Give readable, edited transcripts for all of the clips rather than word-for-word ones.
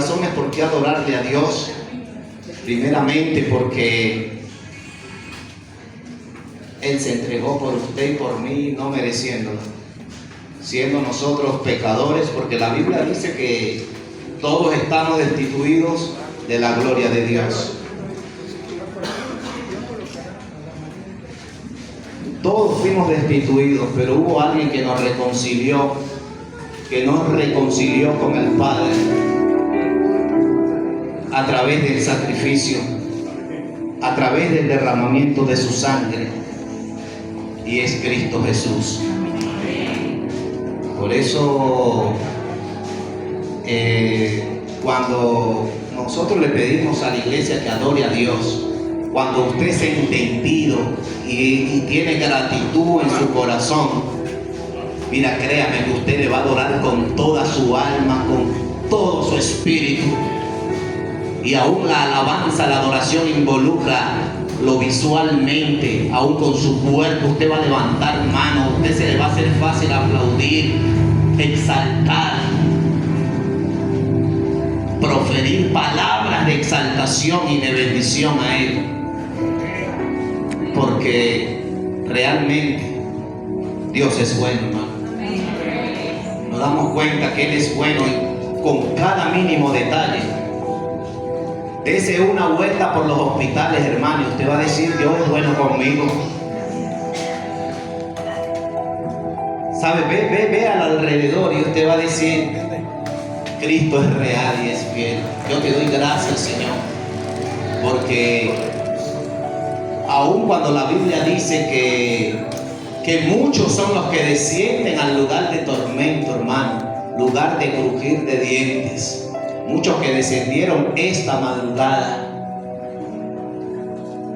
razones por qué adorarle a Dios. Primeramente porque Él se entregó por usted y por mí, no mereciéndolo, siendo nosotros pecadores, porque la Biblia dice que todos estamos destituidos de la gloria de Dios. Todos fuimos destituidos, pero hubo alguien que nos reconcilió con el Padre a través del sacrificio, a través del derramamiento de su sangre, y es Cristo Jesús. Por eso cuando nosotros le pedimos a la iglesia que adore a Dios, cuando usted es entendido y tiene gratitud en su corazón, mira, créame que usted le va a adorar con toda su alma, con todo su espíritu. Y aún la alabanza, la adoración involucra lo visualmente, aún con su cuerpo. Usted va a levantar manos, usted se le va a hacer fácil aplaudir, exaltar, proferir palabras de exaltación y de bendición a Él. Porque realmente Dios es bueno, hermano. Nos damos cuenta que Él es bueno y con cada mínimo detalle. Dese una vuelta por los hospitales, hermano, y usted va a decir: Dios es bueno conmigo. ¿Sabe? Ve al alrededor y usted va a decir: Cristo es real y es fiel. Yo te doy gracias, Señor, porque aun cuando la Biblia dice que muchos son los que descienden al lugar de tormento, hermano, lugar de crujir de dientes, muchos que descendieron esta madrugada,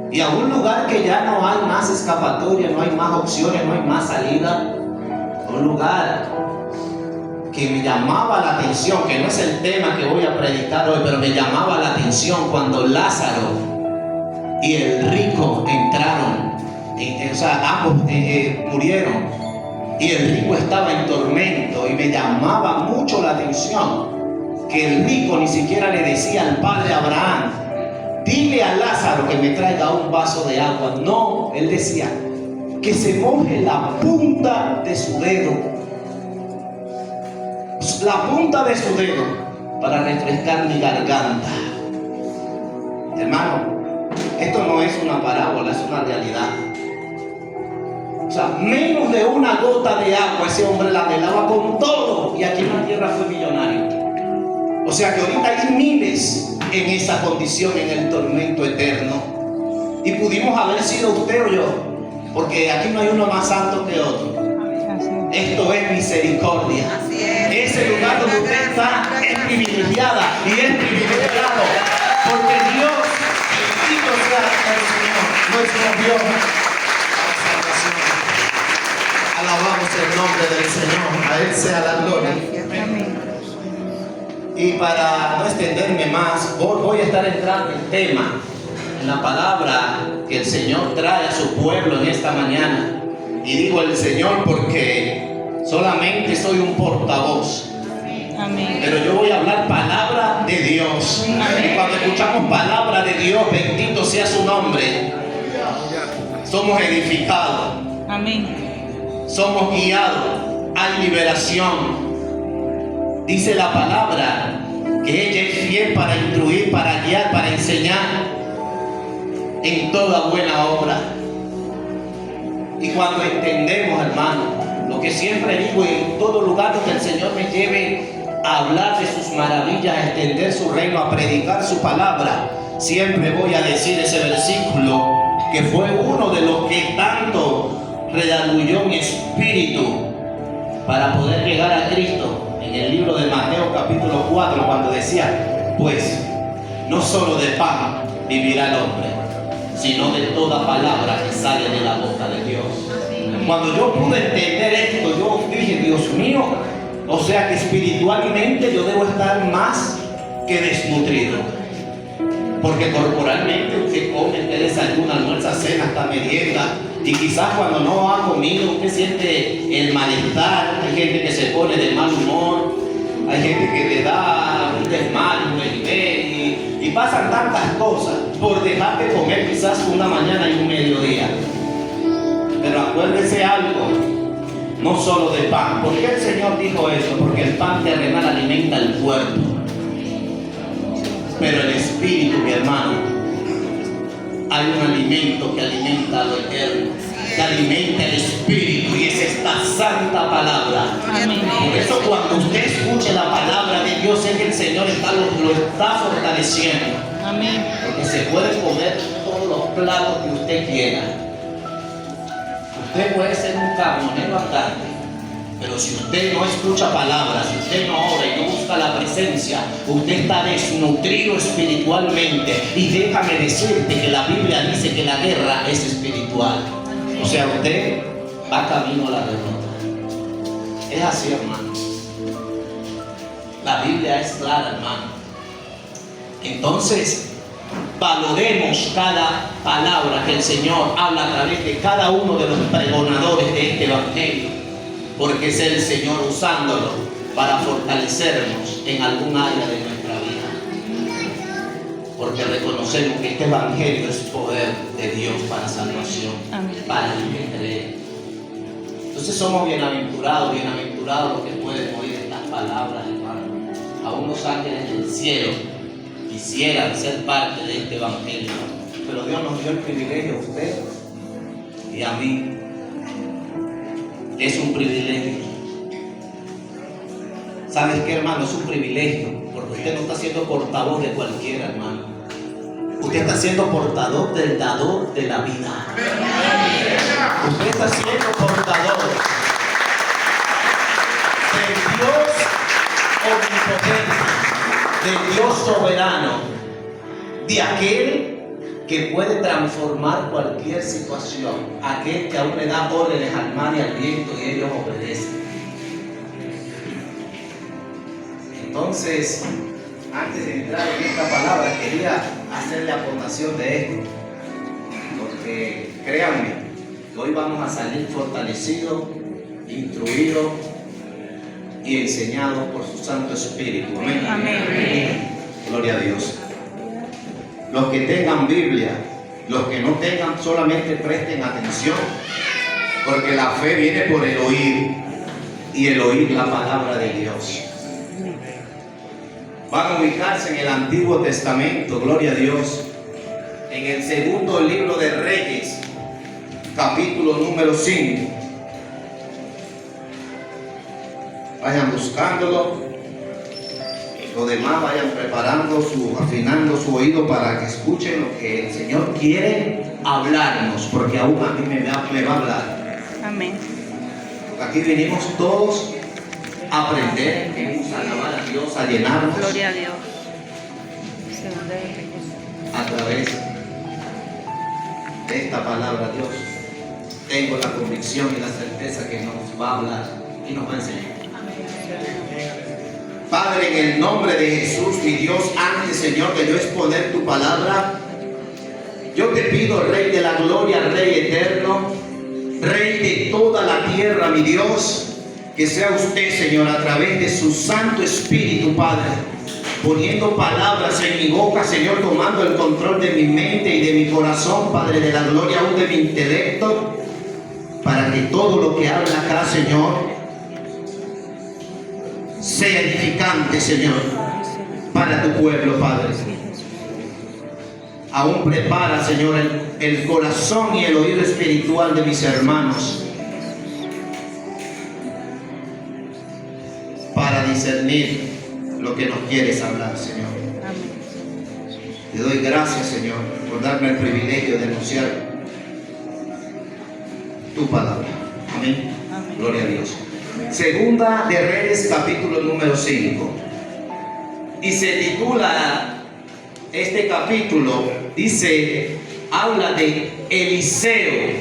y a un lugar que ya no hay más escapatoria, no hay más opciones, no hay más salida, un lugar que me llamaba la atención, que no es el tema que voy a predicar hoy, pero me llamaba la atención cuando Lázaro y el rico entraron, o sea, ambos murieron, y el rico estaba en tormento, y me llamaba mucho la atención que el rico ni siquiera le decía al padre Abraham: dile a Lázaro que me traiga un vaso de agua. No, él decía: que se moje la punta de su dedo, la punta de su dedo, para refrescar mi garganta. Hermano, esto no es una parábola, es una realidad. O sea, menos de una gota de agua ese hombre la anhelaba con todo, y aquí en la tierra fue millonario. O sea que ahorita hay miles en esa condición, en el tormento eterno, y pudimos haber sido usted o yo, porque aquí no hay uno más santo que otro. Esto es misericordia. Ese lugar donde usted está es privilegiada y es privilegiado, porque Dios, bendito sea el Señor, nuestro Dios. Alabamos el nombre del Señor, a Él sea la gloria. Y para no extenderme más, voy a estar entrando en tema, en la palabra que el Señor trae a su pueblo en esta mañana. Y digo el Señor porque solamente soy un portavoz. Amén. Pero yo voy a hablar palabra de Dios. Amén. Y cuando escuchamos palabra de Dios, bendito sea su nombre, somos edificados. Amén. Somos guiados, hay liberación. Dice la palabra que ella es fiel para instruir, para guiar, para enseñar en toda buena obra. Y cuando entendemos, hermano, lo que siempre digo, en todo lugar donde el Señor me lleve a hablar de sus maravillas, a extender su reino, a predicar su palabra, siempre voy a decir ese versículo que fue uno de los que tanto redaluyó mi espíritu para poder llegar a Cristo, en el libro de Mateo capítulo 4, cuando decía: pues no solo de pan vivirá el hombre, sino de toda palabra que sale de la boca de Dios. Cuando yo pude entender esto, yo dije: Dios mío, o sea que espiritualmente yo debo estar más que desnutrido, porque corporalmente usted come, usted desayuna, almuerza, cena, hasta merienda, y quizás cuando no ha comido usted siente el malestar. Hay gente que se pone de mal humor, hay gente que le da un desmayo, un pasan tantas cosas por dejar de comer quizás una mañana y un mediodía. Pero acuérdese algo, no solo de pan. ¿Por qué el Señor dijo eso? Porque el pan terrenal alimenta el cuerpo, pero el espíritu, mi hermano, hay un alimento que alimenta lo eterno, que alimenta el espíritu, y es esta santa palabra. Amén. Por eso cuando usted escuche la palabra de Dios, es que el Señor lo está fortaleciendo. Amén. Porque se puede comer todos los platos que usted quiera. Usted puede ser un camionero andante, pero si usted no escucha palabras, si usted no ora y no busca la presencia, usted está desnutrido espiritualmente. Y déjame decirte que la Biblia dice que la guerra es espiritual. O sea, usted va camino a la derrota. Es así, hermano. La Biblia es clara, hermano. Entonces, valoremos cada palabra que el Señor habla a través de cada uno de los pregonadores de este evangelio, porque es el Señor usándolo para fortalecernos en algún área de nuestra vida, porque reconocemos que este evangelio es poder de Dios para salvación. Amén. Para el que cree. Entonces somos bienaventurados los que pueden oír estas palabras, hermano. Aún los ángeles del cielo quisieran ser parte de este evangelio, pero Dios nos dio el privilegio a usted y a mí. Es un privilegio. ¿Sabes qué, hermano? Es un privilegio, porque usted no está siendo portavoz de cualquiera, hermano. Usted está siendo portador del dador de la vida. Usted está siendo portador del Dios omnipotente, del Dios soberano, de aquel que puede transformar cualquier situación, aquel que aún le da órdenes al mar y al viento y ellos obedecen. Entonces, antes de entrar en esta palabra, quería hacerle aportación de esto, porque créanme, que hoy vamos a salir fortalecidos, instruidos y enseñados por su Santo Espíritu. Amén. Amén. Gloria a Dios. Los que tengan Biblia, los que no tengan, solamente presten atención, porque la fe viene por el oír, y el oír la palabra de Dios. Van a ubicarse en el Antiguo Testamento, gloria a Dios, en el segundo libro de Reyes, capítulo número 5. Vayan buscándolo. Los demás vayan preparando afinando su oído para que escuchen lo que el Señor quiere hablarnos, porque aún a mí me va a hablar. Amén. Aquí venimos todos a aprender, venimos a alabar a Dios, a llenarnos. Gloria a Dios. Segunda de Reyes. A través de esta palabra, Dios, tengo la convicción y la certeza que nos va a hablar y nos va a enseñar. Padre, en el nombre de Jesús, mi Dios, antes, Señor, de yo exponer tu palabra, yo te pido, Rey de la gloria, Rey eterno, Rey de toda la tierra, mi Dios, que sea usted, Señor, a través de su Santo Espíritu, Padre, poniendo palabras en mi boca, Señor, tomando el control de mi mente y de mi corazón, Padre de la gloria, aún de mi intelecto, para que todo lo que habla acá, Señor, sea edificante, Señor, para tu pueblo, Padre. Aún prepara, Señor, el corazón y el oído espiritual de mis hermanos para discernir lo que nos quieres hablar, Señor. Te doy gracias, Señor, por darme el privilegio de anunciar tu palabra. Amén. Amén. Gloria a Dios. Segunda de Reyes, capítulo número 5. Y se titula este capítulo, dice, habla de Eliseo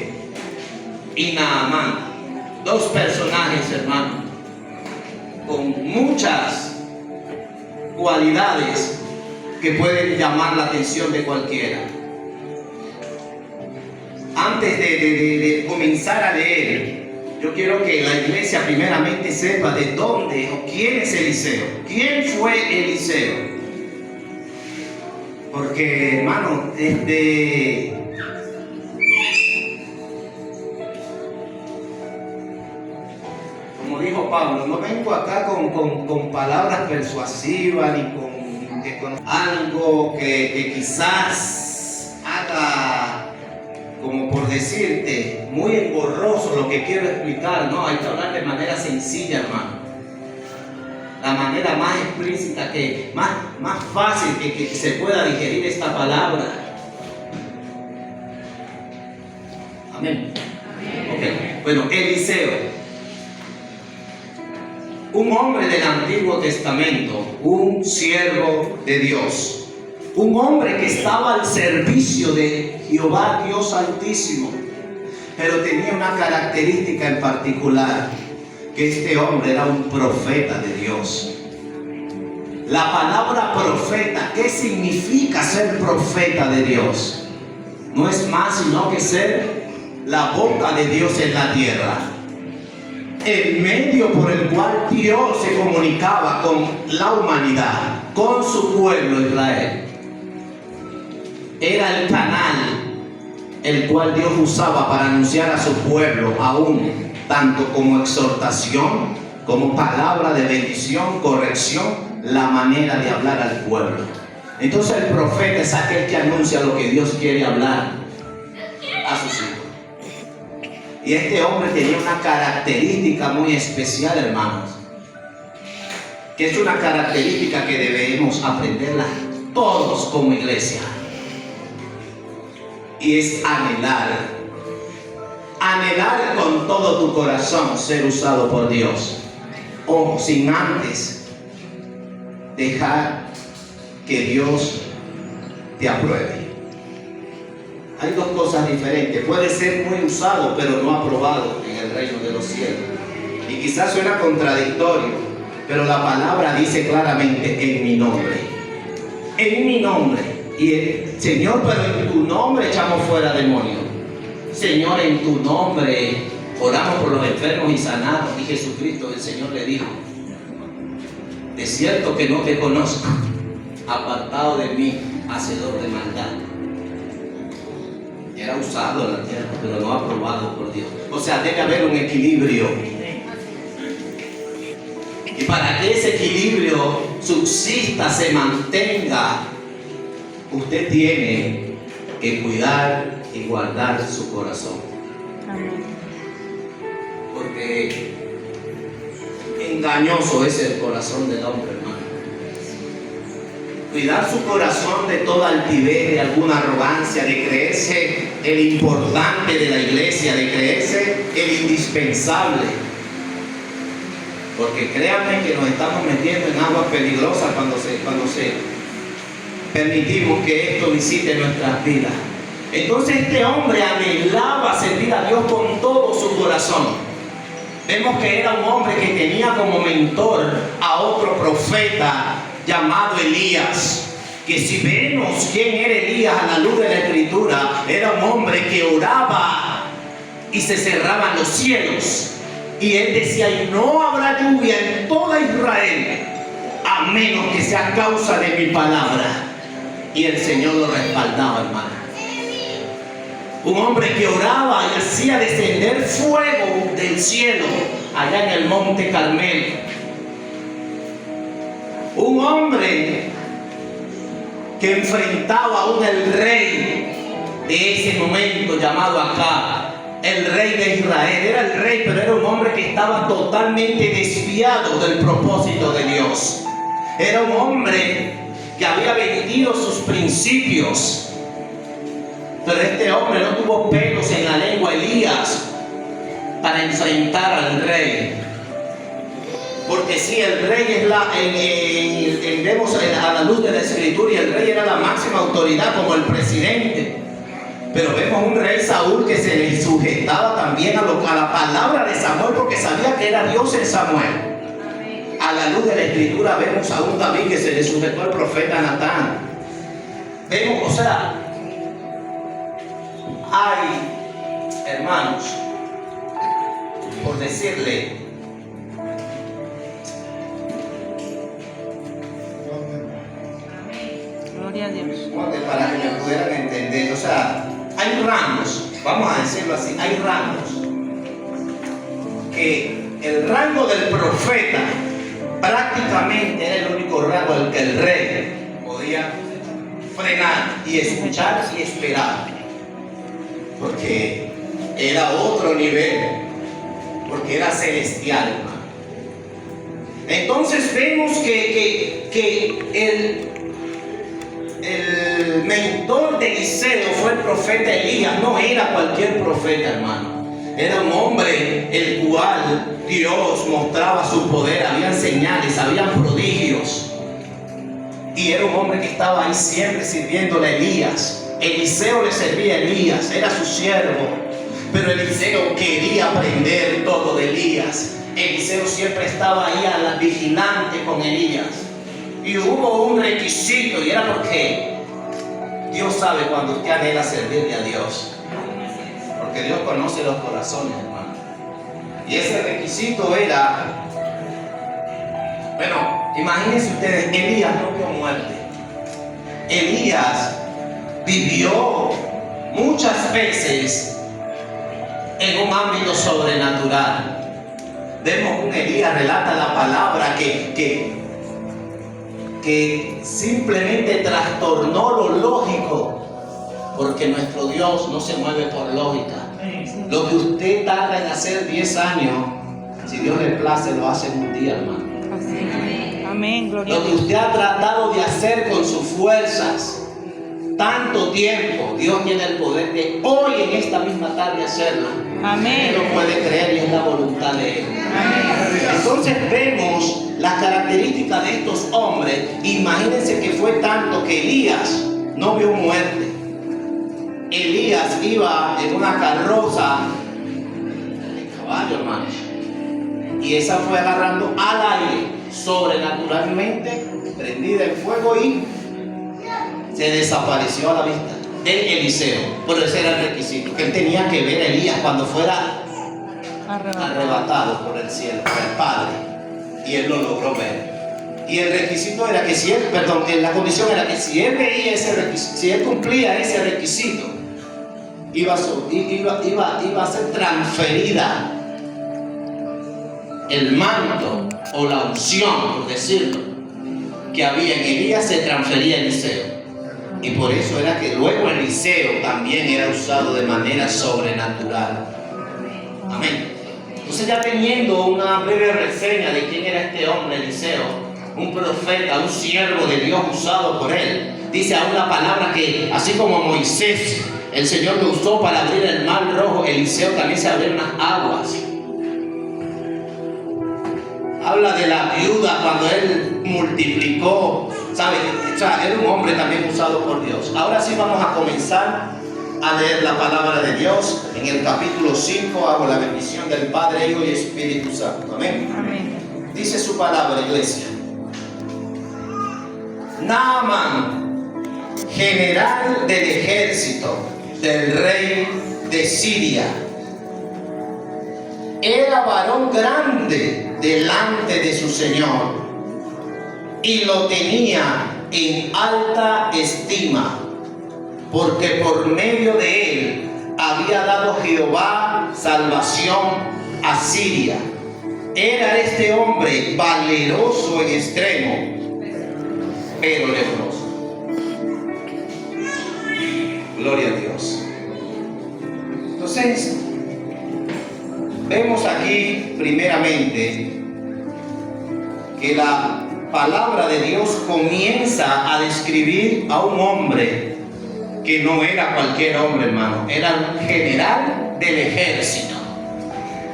y Naamán. Dos personajes, hermano, con muchas cualidades que pueden llamar la atención de cualquiera. Antes de comenzar a leer, yo quiero que la iglesia primeramente sepa de dónde o quién es Eliseo. ¿Quién fue Eliseo? Porque, hermano, como dijo Pablo, no vengo acá con palabras persuasivas ni con algo que quizás haga, como por decirte, muy engorroso lo que quiero explicar. No, hay que hablar de manera sencilla, hermano. La manera más explícita, más fácil que se pueda digerir esta palabra. Amén. Okay. Bueno, Eliseo, un hombre del Antiguo Testamento, un siervo de Dios, un hombre que estaba al servicio de Jehová Dios Altísimo, pero tenía una característica en particular, que este hombre era un profeta de Dios. La palabra profeta, ¿qué significa ser profeta de Dios? No es más sino que ser la boca de Dios en la tierra, el medio por el cual Dios se comunicaba con la humanidad, con su pueblo Israel. Era el canal el cual Dios usaba para anunciar a su pueblo, aún tanto como exhortación, como palabra de bendición, corrección, la manera de hablar al pueblo. Entonces el profeta es aquel que anuncia lo que Dios quiere hablar a sus hijos. Y este hombre tenía una característica muy especial, hermanos, que es una característica que debemos aprenderla todos como iglesia, y es anhelar con todo tu corazón ser usado por Dios, o sin antes dejar que Dios te apruebe. Hay dos cosas diferentes. Puede ser muy usado, pero no aprobado en el reino de los cielos. Y quizás suena contradictorio, pero la palabra dice claramente: en mi nombre. En mi nombre. Y el Señor, pero en tu nombre echamos fuera demonios. Señor, en tu nombre oramos por los enfermos y sanados. Y Jesucristo, el Señor, le dijo: de cierto que no te conozco, apartado de mí, hacedor de maldad. Era usado en la tierra, pero no aprobado por Dios. O sea, debe haber un equilibrio. Y para que ese equilibrio subsista, se mantenga, usted tiene que cuidar y guardar su corazón. Porque engañoso es el corazón del hombre, hermano. Cuidar su corazón de toda altivez, de alguna arrogancia, de creerse el importante de la iglesia, de creerse el indispensable. Porque créanme que nos estamos metiendo en aguas peligrosas cuando permitimos que esto visite nuestras vidas. Entonces este hombre anhelaba servir a Dios con todo su corazón. Vemos que era un hombre que tenía como mentor a otro profeta llamado Elías, que si vemos quién era Elías a la luz de la Escritura, era un hombre que oraba y se cerraban los cielos, y él decía: y no habrá lluvia en toda Israel a menos que sea a causa de mi palabra. Y el Señor lo respaldaba, hermano. Un hombre que oraba y hacía descender fuego del cielo allá en el monte Carmelo. Un hombre que enfrentaba aún el rey de ese momento llamado Acab, el rey de Israel. Era el rey, pero era un hombre que estaba totalmente desviado del propósito de Dios. Era un hombre que había vendido sus principios. Pero este hombre no tuvo pelos en la lengua, Elías, para enfrentar al rey. Porque si el rey es vemos a la luz de la Escritura, y el rey era la máxima autoridad como el presidente. Pero vemos un rey Saúl que se le sujetaba también a la palabra de Samuel, porque sabía que era Dios en Samuel. A la luz de la Escritura vemos a un David que se le sujetó al profeta Natán. Vemos, o sea, hay, hermanos, por decirle, Gloria a Dios. Para que me pudieran entender. O sea, hay rangos, vamos a decirlo así, hay rangos. Que el rango del profeta prácticamente era el único rango al que el rey podía frenar y escuchar y esperar. Porque era otro nivel, porque era celestial, hermano. Entonces vemos que el mentor de Eliseo fue el profeta Elías. No era cualquier profeta, hermano. Era un hombre el cual Dios mostraba su poder. Habían señales, habían prodigios. Y era un hombre que estaba ahí siempre sirviéndole a Elías. Eliseo le servía a Elías, era su siervo. Pero Eliseo quería aprender todo de Elías. Eliseo siempre estaba ahí a la vigilante con Elías. Y hubo un requisito, y era porque Dios sabe cuando usted anhela servirle a Dios. Porque Dios conoce los corazones, hermano. Y ese requisito era, bueno, imagínense ustedes, Elías no vio muerte. Elías vivió muchas veces en un ámbito sobrenatural. Vemos un Elías, relata la palabra que simplemente trastornó lo lógico, porque nuestro Dios no se mueve por lógica. Lo que usted tarda en hacer 10 años, si Dios le place, lo hace en un día, hermano. Amén, gloria a Lo que Dios. usted ha tratado de hacer con sus fuerzas tanto tiempo, Dios tiene el poder de hoy en esta misma tarde hacerlo. Amén. Él lo puede creer y es la voluntad de Él. Entonces vemos las características de estos hombres. Imagínense que fue tanto que Elías no vio muerte. Elías iba en una carroza de caballo, hermanos, y esa fue agarrando al aire sobrenaturalmente, prendida en fuego, y se desapareció a la vista de Eliseo. Por ese era el requisito, que él tenía que ver a Elías cuando fuera arrebatado por el cielo, por el Padre, y él lo logró ver. Y el requisito era que si él, la condición era que si él veía ese requisito, si él cumplía ese requisito, iba a ser transferida el manto o la unción, por decirlo, que había en Elías, se transfería a Eliseo. Y por eso era que luego Eliseo también era usado de manera sobrenatural. Amén. Entonces, ya teniendo una breve reseña de quién era este hombre, Eliseo, un profeta, un siervo de Dios usado por él, dice aún la palabra que así como Moisés, el Señor lo usó para abrir el mar rojo, Eliseo también se abrieron las aguas. Habla de la viuda cuando él multiplicó, ¿sabe? O sea, era un hombre también usado por Dios. Ahora sí vamos a comenzar a leer la palabra de Dios. En el capítulo 5 hago la bendición del Padre, Hijo y Espíritu Santo. Amén. Amén. Dice su palabra, iglesia. Naamán, general del ejército del rey de Siria, era varón grande delante de su Señor y lo tenía en alta estima, porque por medio de él había dado Jehová salvación a Siria. Era este hombre valeroso en extremo, pero leproso. Gloria a Dios. Entonces, vemos aquí primeramente que la palabra de Dios comienza a describir a un hombre que no era cualquier hombre, hermano. Era un general del ejército.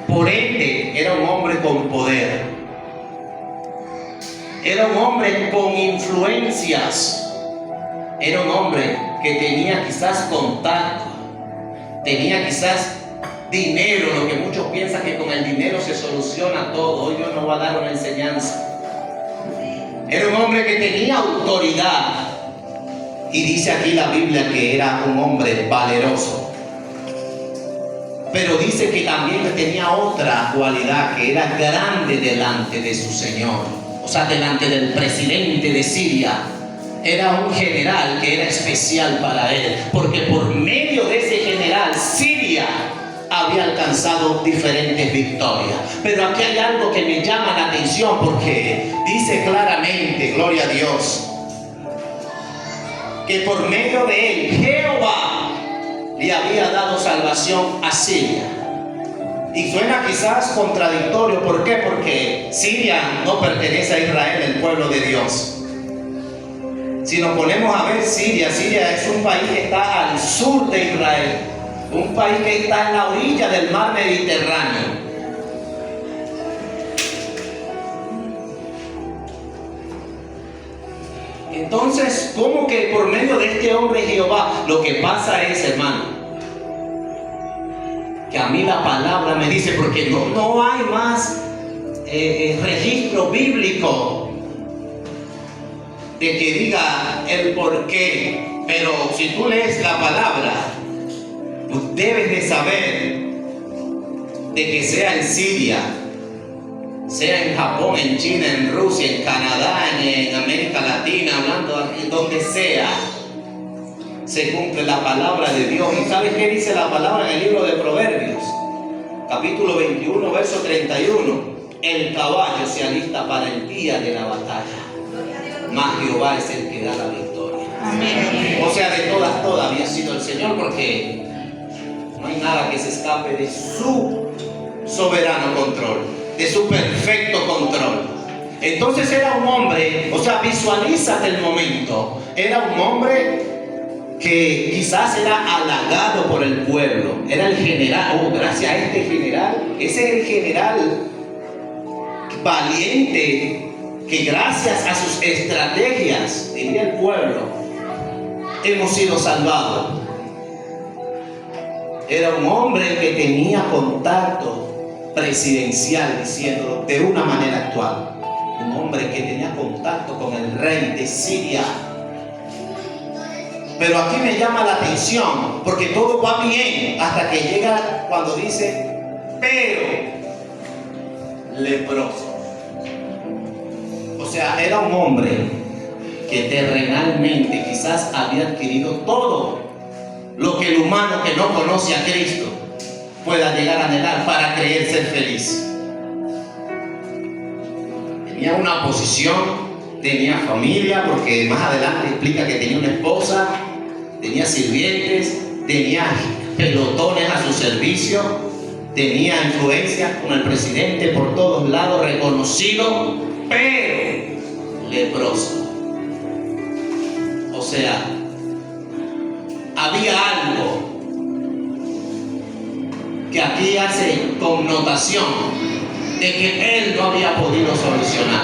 Por ende, era un hombre con poder. Era un hombre con influencias. Era un hombre que tenía quizás contacto. Tenía quizás dinero, lo que muchos piensan que con el dinero se soluciona todo. Hoy Dios nos va a dar una enseñanza. Era un hombre que tenía autoridad. Y dice aquí la Biblia que era un hombre valeroso. Pero dice que también tenía otra cualidad, que era grande delante de su Señor. O sea, delante del presidente de Siria. era un general que era especial para él, porque por medio de ese general Siria había alcanzado diferentes victorias. Pero aquí hay algo que me llama la atención, porque dice claramente, gloria a Dios, que por medio de él Jehová le había dado salvación a Siria. Y suena quizás contradictorio. ¿Por qué? Porque Siria no pertenece a Israel, el pueblo de Dios. Si nos ponemos a ver Siria es un país que está al sur de Israel, un país que está en la orilla del mar Mediterráneo. Entonces, ¿cómo que por medio de este hombre Jehová? Lo que pasa es, hermano, que a mí la palabra me dice, porque no hay más registro bíblico de que diga el por qué, pero si tú lees la palabra, tú debes de saber de que sea en Siria, sea en Japón, en China, en Rusia, en Canadá, en América Latina, hablando donde sea, se cumple la palabra de Dios. ¿Y sabes qué dice la palabra en el libro de Proverbios? Capítulo 21, verso 31. El caballo se alista para el día de la batalla, mas Jehová es el que da la victoria. Amén. O sea, de todas había sido el Señor, porque no hay nada que se escape de su soberano control, de su perfecto control. Entonces era un hombre, o sea, visualízate el momento, era un hombre que quizás era halagado por el pueblo, era el general. Gracias a este general, ese es el general valiente, que gracias a sus estrategias, diría el pueblo, hemos sido salvados. Era un hombre que tenía contacto presidencial, diciéndolo de una manera actual, un hombre que tenía contacto con el rey de Siria. Pero aquí me llama la atención, porque todo va bien hasta que llega cuando dice, pero leproso. O sea, era un hombre que terrenalmente quizás había adquirido todo lo que el humano que no conoce a Cristo pueda llegar a anhelar para creer ser feliz. Tenía una posición, tenía familia, porque más adelante explica que tenía una esposa, tenía sirvientes, tenía pelotones a su servicio, tenía influencia con el presidente por todos lados, reconocido, pero leproso. O sea, había algo que aquí hace connotación de que él no había podido solucionar,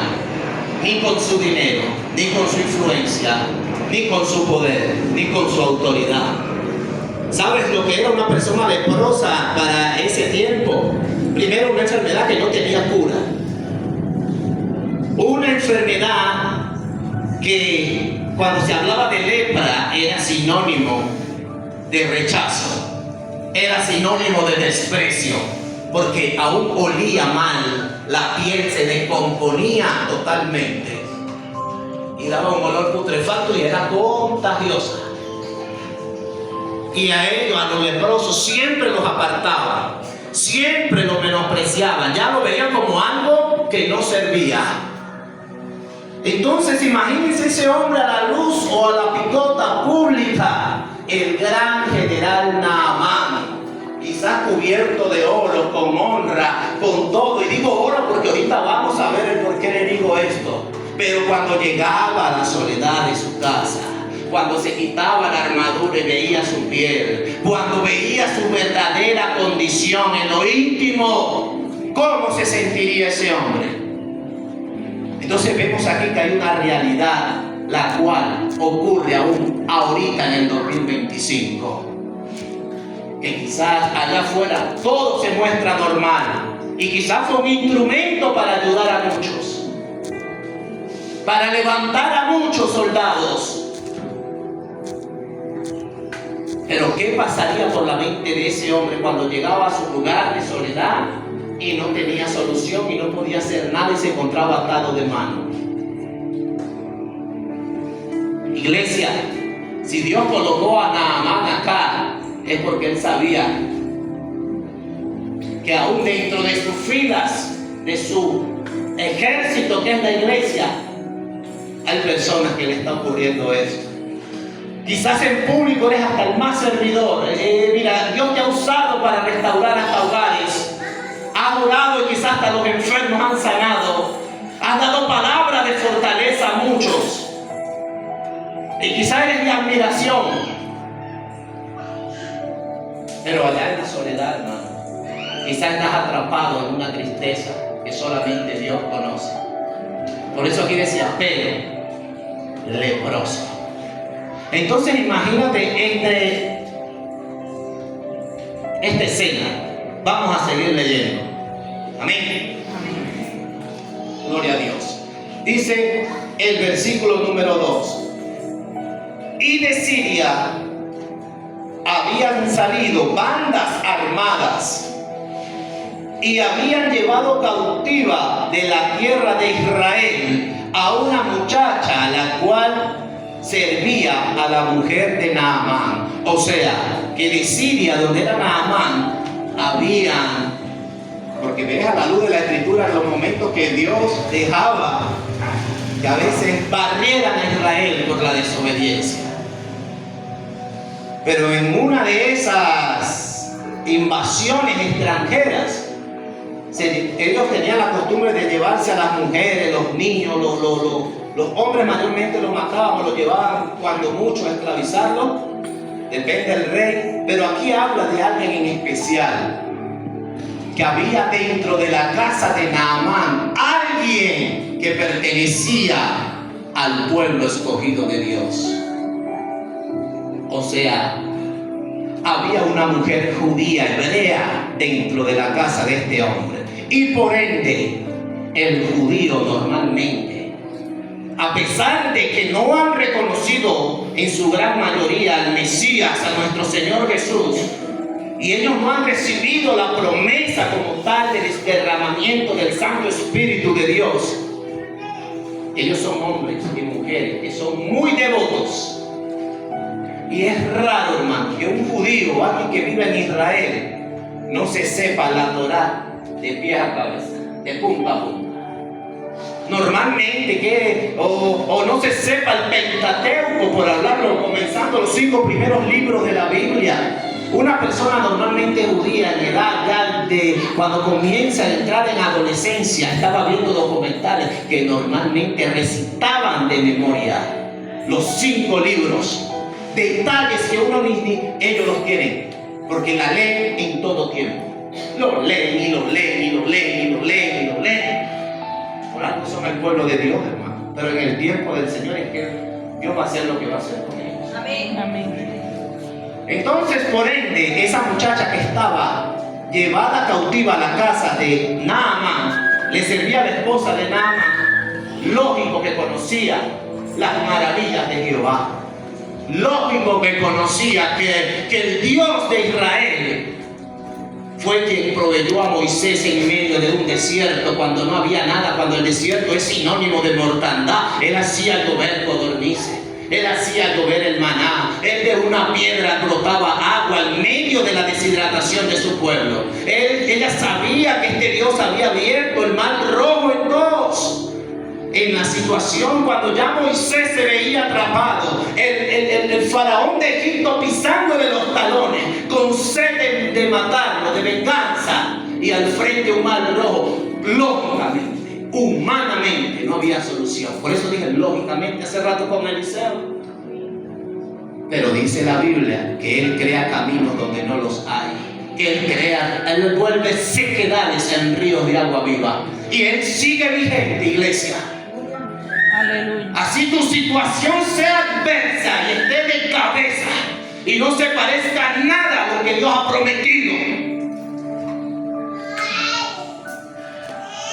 ni con su dinero, ni con su influencia, ni con su poder, ni con su autoridad. ¿Sabes lo que era una persona leprosa para ese tiempo? Primero, una enfermedad que no tenía cura. Una enfermedad que cuando se hablaba de lepra era sinónimo de rechazo, era sinónimo de desprecio, porque aún olía mal, la piel se descomponía totalmente y daba un olor putrefacto y era contagiosa. Y a ellos, a los leprosos, siempre los apartaban, siempre los menospreciaban, ya lo veían como algo que no servía. Entonces imagínense ese hombre a la luz o a la picota pública, el gran general Naamán, quizás cubierto de oro, con honra, con todo. Y digo oro porque ahorita vamos a ver el por qué le digo esto. Pero cuando llegaba a la soledad de su casa, cuando se quitaba la armadura y veía su piel, cuando veía su verdadera condición en lo íntimo, ¿cómo se sentiría ese hombre? Entonces vemos aquí que hay una realidad la cual ocurre aún ahorita en el 2025, que quizás allá afuera todo se muestra normal y quizás fue un instrumento para ayudar a muchos, para levantar a muchos soldados. Pero ¿qué pasaría por la mente de ese hombre cuando llegaba a su lugar de soledad y no tenía solución y no podía hacer nada y se encontraba atado de mano? Iglesia, si Dios colocó a Naamán acá, es porque Él sabía que aún dentro de sus filas, de su ejército que es la iglesia, hay personas que le está ocurriendo esto. Quizás en público eres hasta el más servidor. Mira, Dios te ha usado para restaurar hasta hogares. Has orado y quizás hasta los enfermos han sanado. Has dado palabras de fortaleza a muchos. Y quizás eres de admiración. Pero allá en la soledad, hermano, quizás estás atrapado en una tristeza que solamente Dios conoce. Por eso aquí decía, pero leproso. Entonces imagínate esta escena. Vamos a seguir leyendo. Amén. Gloria a Dios. Dice el versículo número 2. Y de Siria habían salido bandas armadas y habían llevado cautiva de la tierra de Israel a una muchacha a la cual servía a la mujer de Naamán. O sea, que de Siria, donde era Naamán, habían, porque ves a la luz de la escritura los momentos que Dios dejaba que a veces barrieran a Israel por la desobediencia. Pero en una de esas invasiones extranjeras, ellos tenían la costumbre de llevarse a las mujeres, los niños, los hombres mayormente los mataban o los llevaban cuando mucho a esclavizarlos, depende del rey. Pero aquí habla de alguien en especial, que había dentro de la casa de Naamán alguien que pertenecía al pueblo escogido de Dios. O sea, había una mujer judía, hebrea, dentro de la casa de este hombre. Y por ende, el judío normalmente, a pesar de que no han reconocido en su gran mayoría al Mesías, a nuestro Señor Jesús, y ellos no han recibido la promesa como tal del derramamiento del Santo Espíritu de Dios, ellos son hombres y mujeres que son muy devotos. Y es raro, hermano, que un judío o alguien que vive en Israel no se sepa la Torá de pie a cabeza, de punta a punta. Normalmente o no se sepa el Pentateuco, por hablarlo, comenzando los 5 primeros libros de la Biblia. Una persona normalmente judía en edad ya de cuando comienza a entrar en adolescencia, estaba viendo documentales que normalmente recitaban de memoria los 5 libros. Detalles que ellos los tienen, porque la leen en todo tiempo. Lo leen y lo leen y lo leen y lo leen y lo leen. Por algo son el pueblo de Dios, hermano. Pero en el tiempo del Señor es que Dios va a hacer lo que va a hacer con ellos. Amén. Amén. Entonces, por ende, esa muchacha que estaba llevada cautiva a la casa de Naamán, le servía a la esposa de Naamán. Lógico que conocía las maravillas de Jehová. Lógico que conocía que el Dios de Israel fue quien proveyó a Moisés en medio de un desierto cuando no había nada, cuando el desierto es sinónimo de mortandad. Él hacía llover codornices, él hacía llover el maná, él de una piedra brotaba agua en medio de la deshidratación de su pueblo. Ella sabía que este Dios había abierto el mar rojo en dos. En la situación cuando ya Moisés se veía atrapado, el faraón de Egipto pisándole los talones, con sed de matarlo, de venganza, y al frente un mar rojo, lógicamente, humanamente, no había solución. Por eso dije lógicamente hace rato con Eliseo. Pero dice la Biblia que Él crea caminos donde no los hay. Él vuelve sequedades en ríos de agua viva. Y Él sigue vigente, iglesia. Aleluya. Así tu situación sea adversa y esté de cabeza y no se parezca a nada a lo que Dios ha prometido,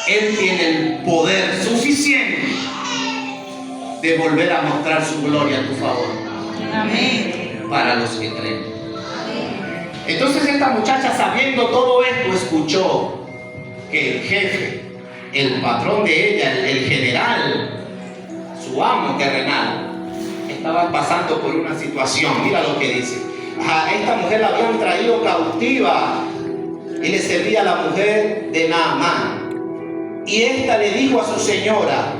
Él tiene el poder suficiente de volver a mostrar su gloria a tu favor. Amén. Para los que creen. Entonces esta muchacha, sabiendo todo esto, escuchó que el jefe, el patrón de ella, el general, su amo terrenal, estaba pasando por una situación. Mira lo que dice. A esta mujer la habían traído cautiva y le servía a la mujer de Naamán. Y esta le dijo a su señora: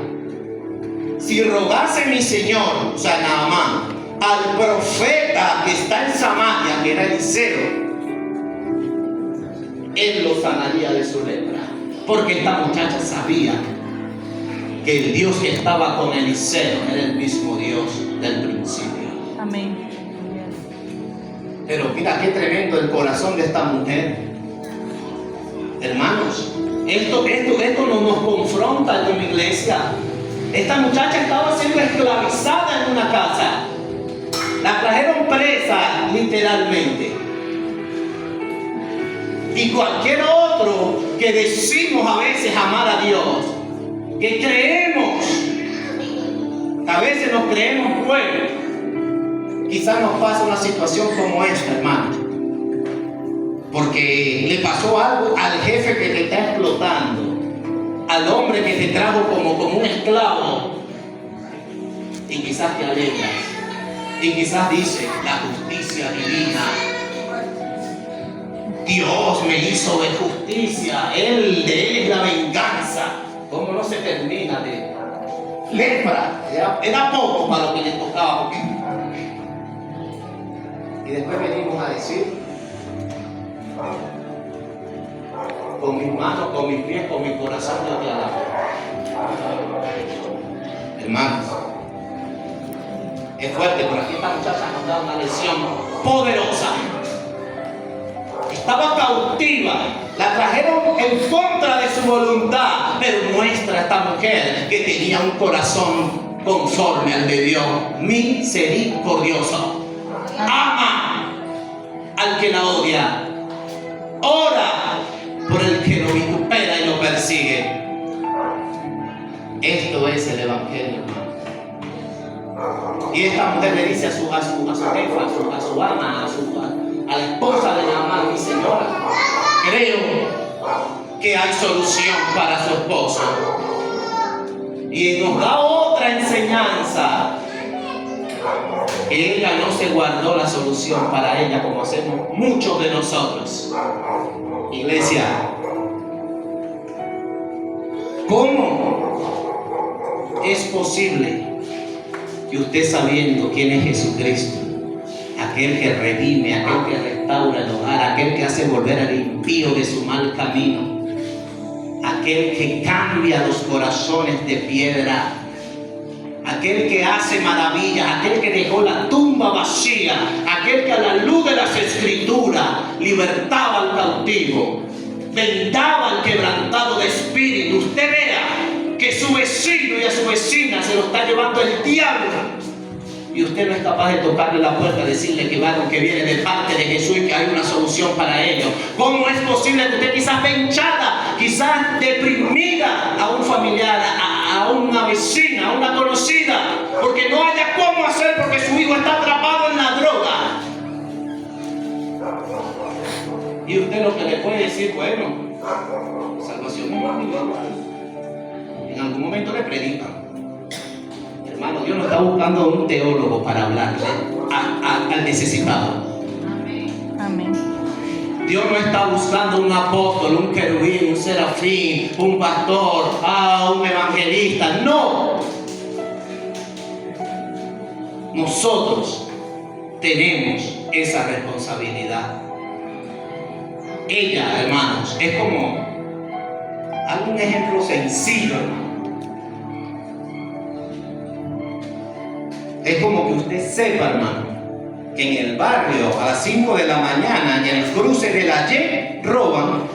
si rogase mi señor, o sea, Naamán, al profeta que está en Samaria, que era Eliseo, él lo sanaría de su lepra. Porque esta muchacha sabía que el Dios que estaba con Eliseo era el mismo Dios del principio. Amén. Pero mira qué tremendo el corazón de esta mujer. Hermanos, esto no nos confronta como iglesia. Esta muchacha estaba siendo esclavizada en una casa. La trajeron presa literalmente. Y cualquier otro que decimos a veces amar a Dios, que creemos, a veces nos creemos buenos, quizás nos pasa una situación como esta, hermano, porque le pasó algo al jefe que te está explotando, al hombre que te trajo como un esclavo, y quizás te alegras, y quizás dices: la justicia divina, Dios me hizo de justicia, de Él es la venganza. ¿Cómo no se termina de lepra? Era poco para lo que le tocaba, porque... Y después venimos a decir: con mis manos, con mis pies, con mi corazón yo te alabo. Hermanos, es fuerte, pero aquí esta muchacha nos da una lección poderosa. Estaba cautiva, la trajeron en contra de su voluntad, pero muestra esta mujer que tenía un corazón conforme al de Dios, misericordioso. Ama al que la odia, ora por el que lo vitupera y lo persigue. Esto es el evangelio, hermano. Y esta mujer le dice a su jefa, a su ama, a la esposa de Naamán: mi señora, creo que hay solución para su esposo. Y nos da otra enseñanza. Ella no se guardó la solución para ella como hacemos muchos de nosotros. Iglesia, ¿cómo es posible que usted, sabiendo quién es Jesucristo, aquel que redime, aquel que restaura el hogar, aquel que hace volver al impío de su mal camino, aquel que cambia los corazones de piedra, aquel que hace maravillas, aquel que dejó la tumba vacía, aquel que a la luz de las escrituras libertaba al cautivo, vendaba al quebrantado de espíritu? Usted vea que su vecino y a su vecina se lo está llevando el diablo, y usted no es capaz de tocarle la puerta y decirle que algo que viene de parte de Jesús y que hay una solución para ello. ¿Cómo es posible que usted quizás ve hinchada, quizás deprimida a un familiar, a una vecina, a una conocida, porque no haya cómo hacer, porque su hijo está atrapado en la droga? Y usted lo que le puede decir: bueno, salvación no es individual. En algún momento le predican. Hermano, Dios no está buscando un teólogo para hablarle al necesitado. Amén. Dios no está buscando un apóstol, un querubín, un serafín, un pastor, un evangelista. No. Nosotros tenemos esa responsabilidad. Ella, hermanos, es como algún ejemplo sencillo, hermano. Es como que usted sepa, hermano, que en el barrio a las 5 de la mañana, en el cruce de la Y, roban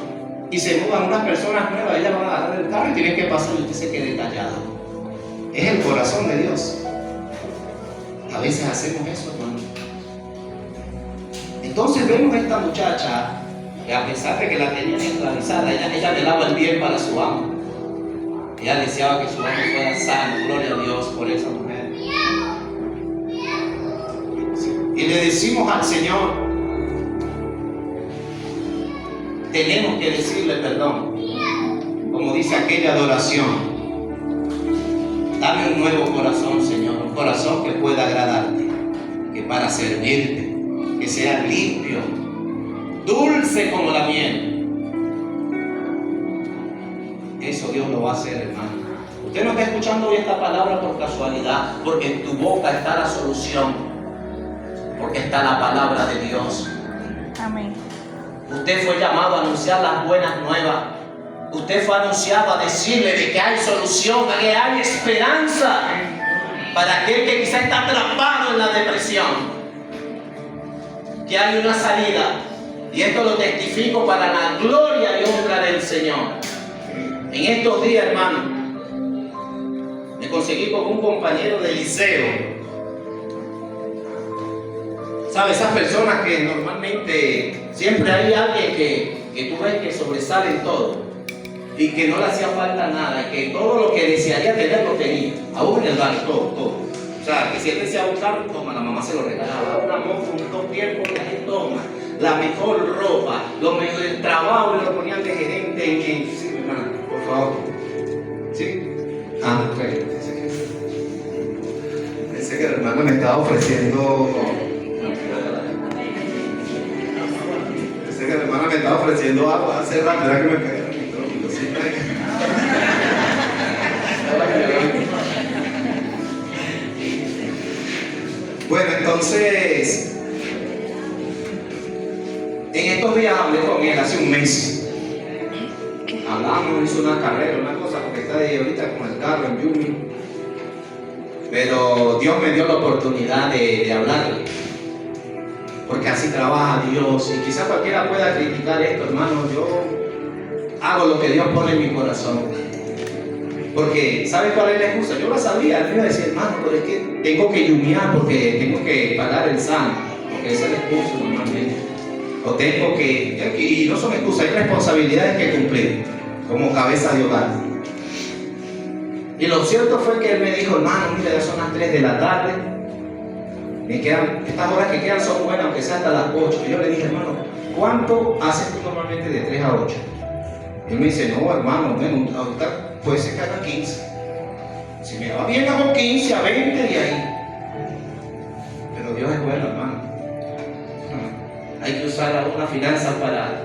y se mudan unas personas nuevas. Ellas van a agarrar el carro y tienen que pasar y usted se quede callado. Es el corazón de Dios. A veces hacemos eso, hermano. Entonces vemos a esta muchacha que, a pesar de que la tenían esclavizada, ella le daba el bien para su amo. Ella deseaba que su amo fuera sano. Gloria a Dios por esa mujer. Y le decimos al Señor: tenemos que decirle perdón, como dice aquella adoración. Dame un nuevo corazón, Señor, un corazón que pueda agradarte, que para servirte, que sea limpio, dulce como la miel. Eso Dios lo va a hacer, hermano. Usted no está escuchando hoy esta palabra por casualidad, porque en tu boca está la solución, porque está la palabra de Dios. Amén. Usted fue llamado a anunciar las buenas nuevas. Usted fue anunciado a decirle de que hay solución, que hay esperanza para aquel que quizá está atrapado en la depresión, que hay una salida. Y esto lo testifico para la gloria y honra del Señor. En estos días, hermano, me conseguí con un compañero de liceo. ¿Sabes? Esas personas que normalmente siempre hay alguien que tú ves que sobresale en todo y que no le hacía falta nada y que todo lo que desearía tener lo tenía, aún en el barrio, todo. O sea, que si él deseaba un carro, toma, la mamá se lo regalaba, una moto, un tiempo, que toma, la mejor ropa, lo mejor del trabajo, y lo ponían de gerente en sí, hermano, por favor. ¿Sí? Ah, ok. Pensé que el hermano me estaba ofreciendo. Pensé que el hermano me estaba ofreciendo algo hace rato, era que me pegué el micrófono. ¿Sí? Bueno, entonces, en estos días hablé con él hace un mes. Hablamos, hizo una carrera, una cosa, porque está ahí ahorita con el carro en Yumi. Pero Dios me dio la oportunidad de hablarle. Porque así trabaja Dios. Y quizás cualquiera pueda criticar esto, hermano. Yo hago lo que Dios pone en mi corazón. Porque, ¿sabe cuál es la excusa? Yo la sabía. Él me iba a decir, hermano, pero es que tengo que yumear porque tengo que pagar el SAN. Porque esa es la excusa normalmente. O tengo que, y no son excusas, hay responsabilidades que cumplir como cabeza de hogar. Y lo cierto fue que él me dijo, hermano, mira, ya son las 3 de la tarde, me quedan, estas horas que quedan son buenas, aunque sea hasta las 8. Y yo le dije, hermano, ¿cuánto haces tú normalmente de 3 a 8? Y él me dice, no, hermano, bueno, ahorita puede ser que haga 15. Si me va bien, hago 15 a 20 y ahí. Pero Dios es bueno, hermano. Hay que usar algunas finanzas para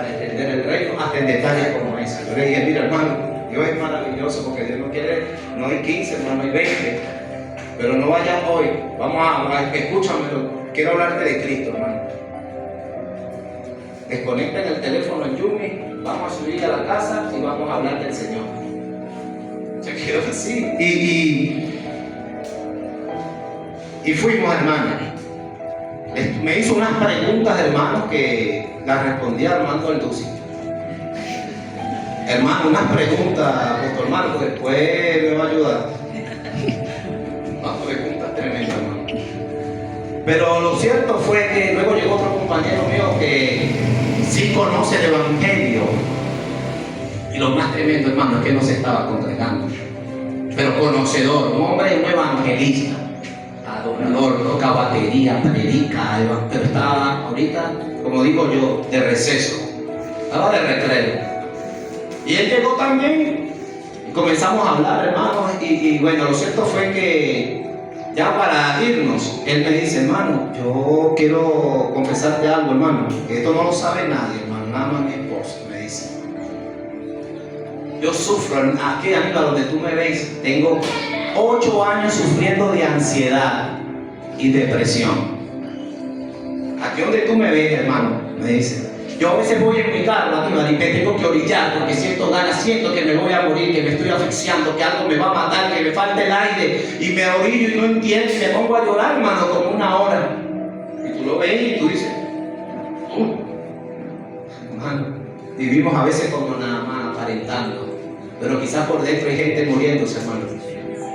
extender el reino, hasta en detalles como ese. Yo le dije, mira, hermano, Dios es maravilloso porque Dios no quiere, no hay 15, hermano, hay 20. Pero no vayas hoy, escúchame, quiero hablarte de Cristo, hermano. Desconecten el teléfono en Yumi, vamos a subir a la casa y vamos a hablar del Señor. Se quedó así. Y fuimos, hermano. Me hizo unas preguntas, hermanos, que las respondí a Armando el Duci. Hermano, unas preguntas, apóstol Marco, después me va a ayudar. Unas preguntas tremendas, hermano. Pero lo cierto fue que luego llegó otro compañero mío que sí conoce el Evangelio. Y lo más tremendo, hermano, es que no se estaba congregando. Pero conocedor, un hombre, un evangelista. Adorador, toca batería, predica, pero estaba ahorita, como digo yo, de receso, estaba de recreo. Y él llegó también y comenzamos a hablar, hermanos, y bueno, lo cierto fue que ya para irnos, él me dice, hermano, yo quiero confesarte algo, hermano, que esto no lo sabe nadie, hermano, nada más mi esposa, me dice. Yo sufro, aquí arriba donde tú me ves, tengo 8 años sufriendo de ansiedad y depresión. Aquí donde tú me ves, hermano, me dice, yo a veces voy en mi carro arriba y me tengo que orillar porque siento ganas, siento que me voy a morir, que me estoy asfixiando, que algo me va a matar, que me falta el aire, y me orillo y no entiendo, y me pongo a llorar, hermano, como una hora. Y tú lo ves y tú dices, hermano, vivimos a veces como nada más aparentando, pero quizás por dentro hay gente muriéndose, hermano.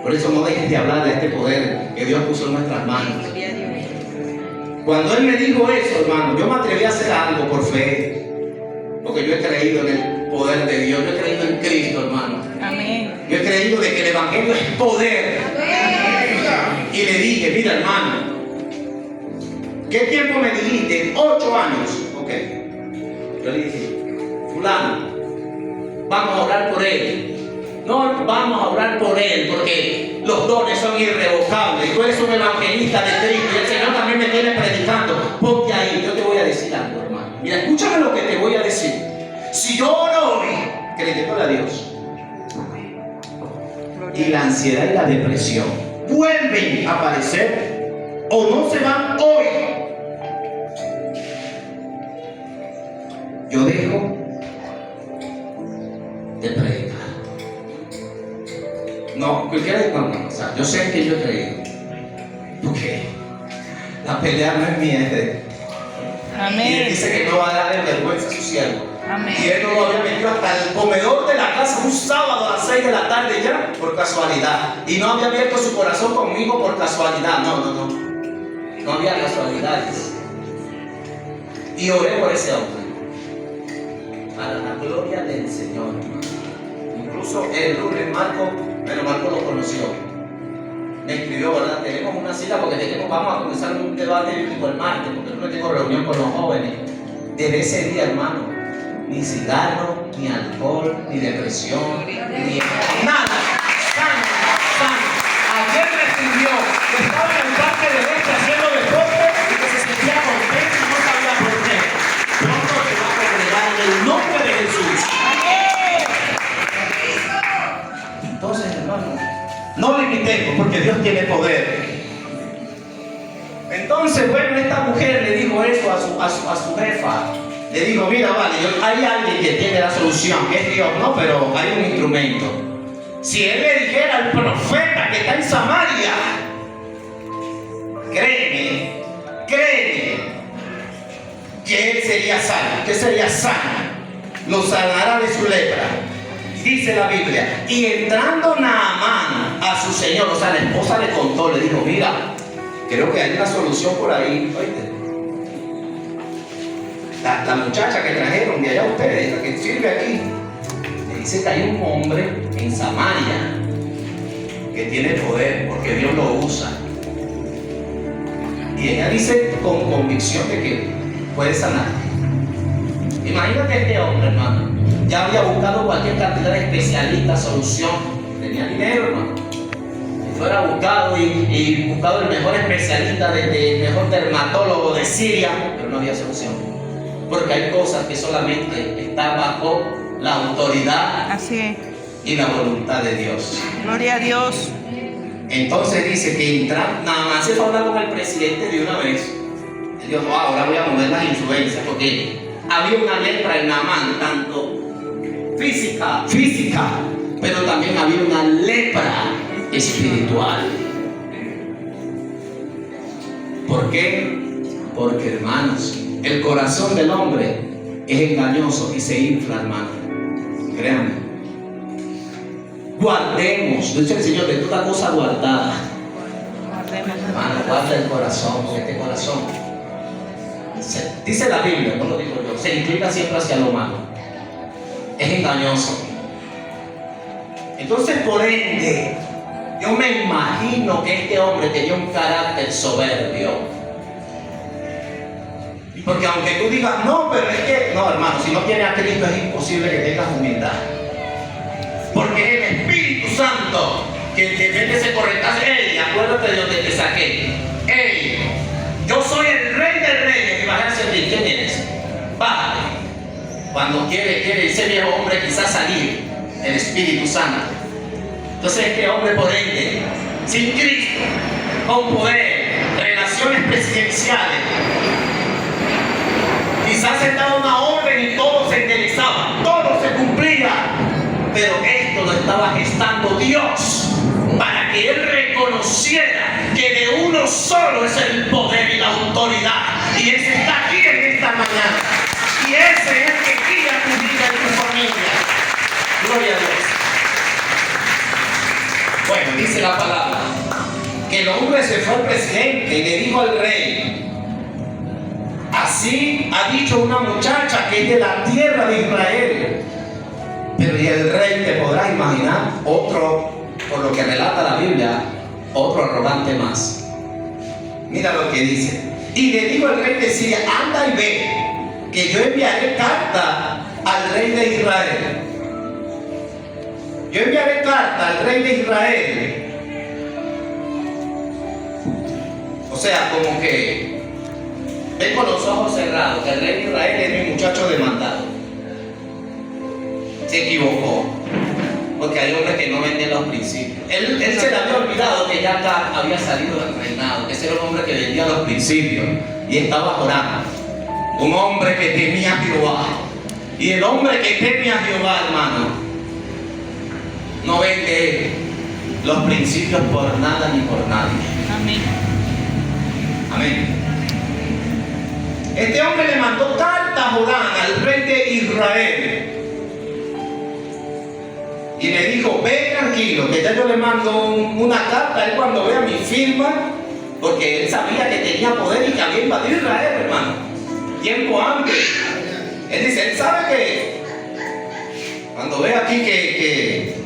Por eso no dejes de hablar de este poder que Dios puso en nuestras manos. Cuando Él me dijo eso, hermano, yo me atreví a hacer algo por fe. Porque yo he creído en el poder de Dios. Yo he creído en Cristo, hermano. Amén. Yo he creído de que el Evangelio es poder. Y le dije, mira, hermano, ¿qué tiempo me dijiste? 8 años. Ok. Yo le dije, fulano, vamos a orar por él. No vamos a orar por él porque los dones son irrevocables. Tú eres un evangelista de Cristo y el Señor también me tiene predicando. Ponte ahí, yo te voy a decir algo, hermano. Mira, escúchame lo que te voy a decir. Si yo oro hoy, creyéndole a Dios, y la ansiedad y la depresión vuelven a aparecer o no se van hoy, yo dejo de predicar. No, cualquiera o sea, yo sé que yo he creído. Porque la pelea no es mía, es de él. Amén. Y él dice que no va a darle vergüenza a su siervo. Amén. Y él no lo había metido hasta el comedor de la casa un sábado a las 6 de la tarde ya, por casualidad. Y no había abierto su corazón conmigo por casualidad. No. No había casualidades. Y oré por ese hombre. Para la gloria del Señor. Incluso el lunes Marco lo conoció. Me escribió, ¿verdad? Tenemos una cita porque vamos a comenzar un debate bíblico el martes, porque no tengo reunión con los jóvenes. Desde ese día, hermano, ni cigarro, ni alcohol, ni depresión, ni nada. Sano. Ayer me escribió que estaba en el parque del este haciendo deporte y que se sentía contento y no sabía por qué. Pronto se va a congregar en el nombre de Jesús. Entonces, hermano, no limitemos porque Dios tiene poder. Entonces, bueno, esta mujer le dijo eso a su jefa. Le dijo, mira, vale, hay alguien que tiene la solución, que es Dios, ¿no? Pero hay un instrumento. Si él le dijera al profeta que está en Samaria, créeme, que él sería sano, que sería sano. Lo sanará de su lepra. Dice la Biblia, y entrando Naamán a su señor, o sea, la esposa le contó, le dijo, mira, creo que hay una solución por ahí, oíste. La muchacha que trajeron de allá ustedes, la que sirve aquí, le dice que hay un hombre en Samaria que tiene poder, porque Dios lo usa. Y ella dice con convicción de que puede sanar. Imagínate este hombre, hermano. Ya había buscado cualquier cantidad de especialistas, solución. Tenía dinero, hermano. Y fuera buscado y buscado el mejor especialista, el mejor dermatólogo de Siria, pero no había solución. Porque hay cosas que solamente están bajo la autoridad y la voluntad de Dios. Gloria a Dios. Entonces dice que nada más se fue a hablar con el presidente de una vez. Él dijo, ahora voy a mover las influencias, porque había una lepra en Naamán, tanto física, pero también había una lepra espiritual. ¿Por qué? Porque, hermanos, el corazón del hombre es engañoso y se infla, hermano. Créanme. Guardemos, dice el Señor, de toda cosa guardada. Hermano, guarda el corazón, porque este corazón, dice la Biblia, no lo digo yo, se inclina siempre hacia lo malo. Es engañoso. Entonces, por ende, yo me imagino que este hombre tenía un carácter soberbio. Porque aunque tú digas, no, pero es que, no, hermano, si no tienes a Cristo es imposible que tengas humildad. Porque es el Espíritu Santo que mete ese corretazo. Ey, acuérdate de donde te saqué. Ey, yo soy el Rey de Reyes. Imagínate, ¿quién eres? Bájate. Cuando quiere ese viejo hombre quizás salir, el Espíritu Santo. Entonces este hombre, por ende, sin Cristo, con poder, relaciones presidenciales, quizás se daba una orden y todo se enderezaba, todo se cumplía, pero esto lo estaba gestando Dios para que él reconociera que de uno solo es el poder y la autoridad, y ese está aquí en esta mañana, y ese es el que guía tu vida y tu familia. Gloria a Dios. Bueno, dice la palabra que el hombre se fue al presidente y le dijo al rey: así ha dicho una muchacha que es de la tierra de Israel. Pero y el rey, te podrás imaginar, otro, por lo que relata la Biblia, otro arrogante más. Mira lo que dice. Y le dijo al rey de Siria: anda y ve, que yo enviaré carta al rey de Israel. yo enviaré carta al rey de Israel. O sea, como que ven con los ojos cerrados, que el rey de Israel es mi muchacho demandado. Se equivocó, porque hay hombres que no venden los principios. Él se le había olvidado que ya acá había salido del reinado, que ese era un hombre que vendía los principios y estaba orando. Un hombre que temía a Jehová. Y el hombre que teme a Jehová, hermano, no vende los principios por nada ni por nadie. Amén. Amén. Este hombre le mandó carta a Joram, al rey de Israel. Y le dijo, ve tranquilo, que ya yo le mando una carta. Él cuando vea mi firma, porque él sabía que tenía poder y que había invadido Israel, hermano, tiempo antes. Él dice, él sabe que cuando ve aquí que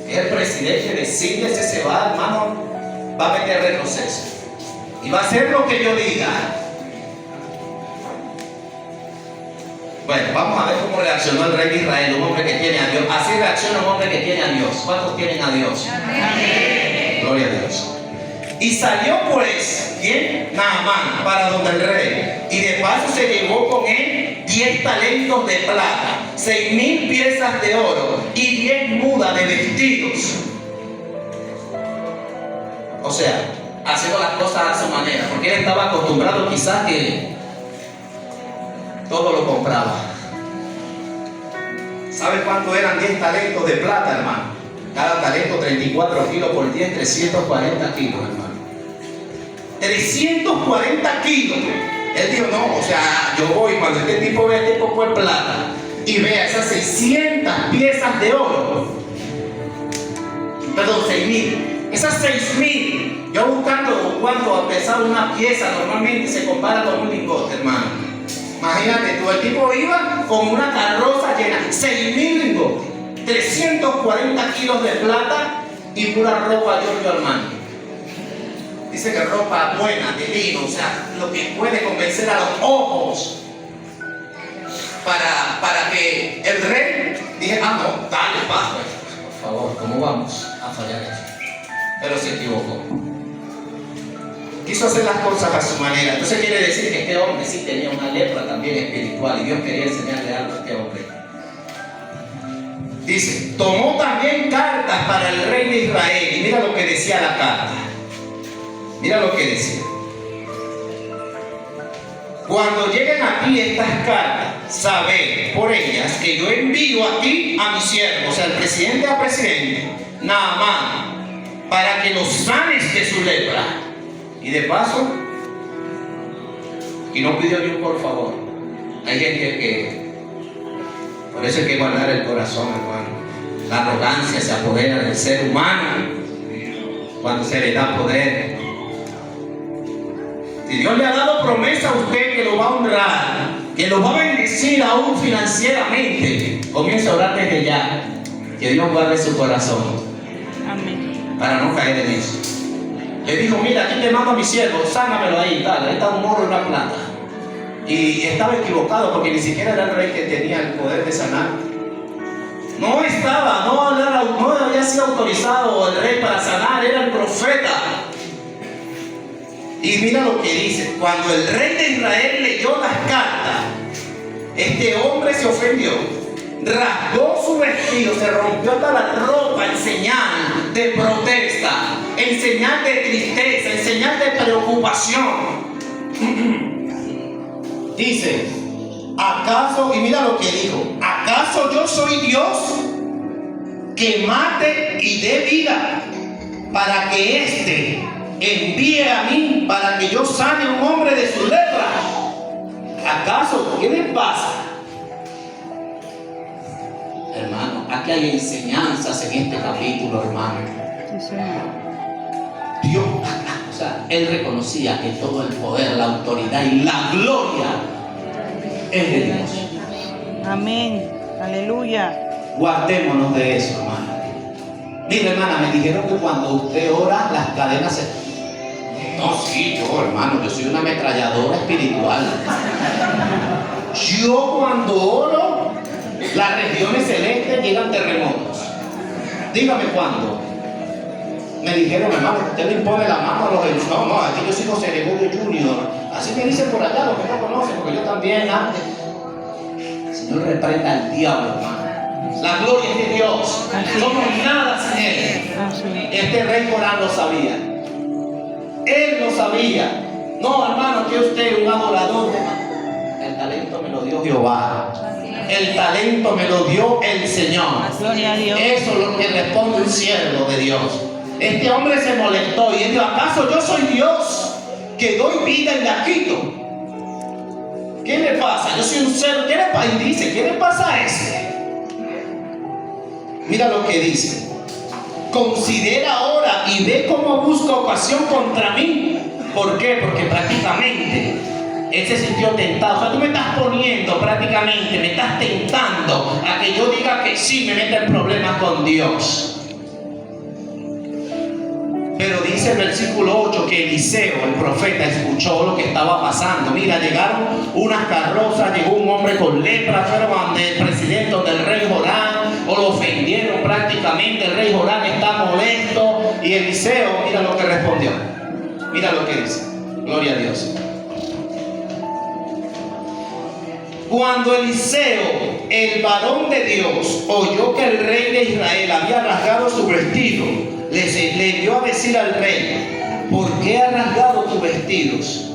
el presidente decide si se va, hermano, va a meter retroceso y va a hacer lo que yo diga. Bueno, vamos a ver cómo reaccionó el rey de Israel, un hombre que tiene a Dios. Así reacciona un hombre que tiene a Dios. ¿Cuántos tienen a Dios? Amén. Gloria a Dios. Y salió pues, ¿quién? Naamán, para donde el rey. Y de paso se llevó con él 10 talentos de plata, 6,000 piezas de oro y 10 mudas de vestidos. O sea, haciendo las cosas a su manera, porque él estaba acostumbrado quizás que todo lo compraba. ¿Sabe cuánto eran 10 talentos de plata, hermano? Cada talento 34 kilos por 10, 340 kilos, hermano. 340 kilos. Él dijo, no, o sea, yo voy cuando este tipo vea este poco de plata y vea esas 600 piezas de oro. Perdón, 6,000. Esas 6,000. Yo buscando cuánto pesaba una pieza, normalmente se compara con un lingote, hermano. Imagínate tú, el tipo iba con una carroza llena, 6,000 lingotes, 340 kilos de plata y pura ropa Giorgio Armani. Dice que ropa buena, de lino, o sea, lo que puede convencer a los ojos para que el rey dije, no, dale, paz, por favor, ¿cómo vamos a fallar eso? Pero se equivocó. Quiso hacer las cosas a su manera. Entonces quiere decir que este hombre sí tenía una lepra también espiritual y Dios quería enseñarle algo a este hombre. Dice, tomó también cartas para el rey de Israel. Y mira lo que decía la carta. Mira lo que decía. Cuando lleguen aquí estas cartas, sabed por ellas que yo envío a ti a mi siervo, o sea, al presidente a presidente, Naamán, para que los sanes de su lepra. Y de paso, y no pidió ni un por favor. Hay gente que, por eso hay que guardar el corazón, hermano. La arrogancia se apodera del ser humano cuando se le da poder. Si Dios le ha dado promesa a usted que lo va a honrar, que lo va a bendecir aún financieramente, comienza a orar desde ya. Que Dios guarde su corazón. Amén. Para no caer en eso. Le dijo, mira, aquí te mando a mi siervo, sánamelo ahí, tal, ahí está un oro y una plata. Y estaba equivocado porque ni siquiera era el rey que tenía el poder de sanar. No estaba, no había sido autorizado el rey para sanar, era el profeta. Y mira lo que dice, cuando el rey de Israel leyó las cartas, este hombre se ofendió, rasgó su vestido, se rompió hasta la ropa en señal de protesta, en señal de tristeza, en señal de preocupación. Dice, ¿acaso, y mira lo que dijo, acaso yo soy Dios que mate y dé vida para que éste envíe a mí para que yo sane a un hombre de su lepra? ¿Acaso qué le pasa? Hermano, aquí hay enseñanzas en este capítulo, hermano. Sí, Señor. Dios, o sea, él reconocía que todo el poder, la autoridad y la gloria es de Dios. Amén. Aleluya. Guardémonos de eso, hermano. Mira, hermana, me dijeron que cuando usted ora, las cadenas se... No, sí, yo, hermano, yo soy una ametralladora espiritual. Yo cuando oro, las regiones celestes llegan terremotos. Dígame cuándo. Me dijeron, hermano, usted le impone la mano a los hermanos. No, aquí yo soy José Gregorio Junior. Así me dicen por allá los que no conocen, porque yo también antes. El Señor reprenda al diablo, hermano. La gloria es de Dios. No somos nada sin Él. Este rey Corán lo sabía. Él lo sabía. No, hermano, que usted es un adorador. El talento me lo dio Jehová. El talento me lo dio el Señor. Gloria a Dios. Eso es lo que responde un siervo de Dios. Este hombre se molestó y él dijo, ¿acaso yo soy Dios que doy vida y la quito? ¿Qué le pasa? Yo soy un ser. ¿Qué le pasa? Y dice, ¿qué le pasa a ese? Mira lo que dice. Considera ahora y ve cómo busca ocasión contra mí. ¿Por qué? Porque prácticamente él se sintió tentado. O sea, tú me estás poniendo prácticamente, me estás tentando a que yo diga que sí me meta en problemas con Dios. Pero dice el versículo 8 que Eliseo, el profeta, escuchó lo que estaba pasando. Mira, llegaron unas carrozas, llegó un hombre con lepra, fueron ante el presidente del rey Jorán, o lo ofendieron prácticamente. El rey Jorán está molesto. Y Eliseo, mira lo que respondió. Mira lo que dice. Gloria a Dios. Cuando Eliseo, el varón de Dios, oyó que el rey de Israel había rasgado su vestido, le dio a decir al rey, ¿por qué has rasgado tus vestidos?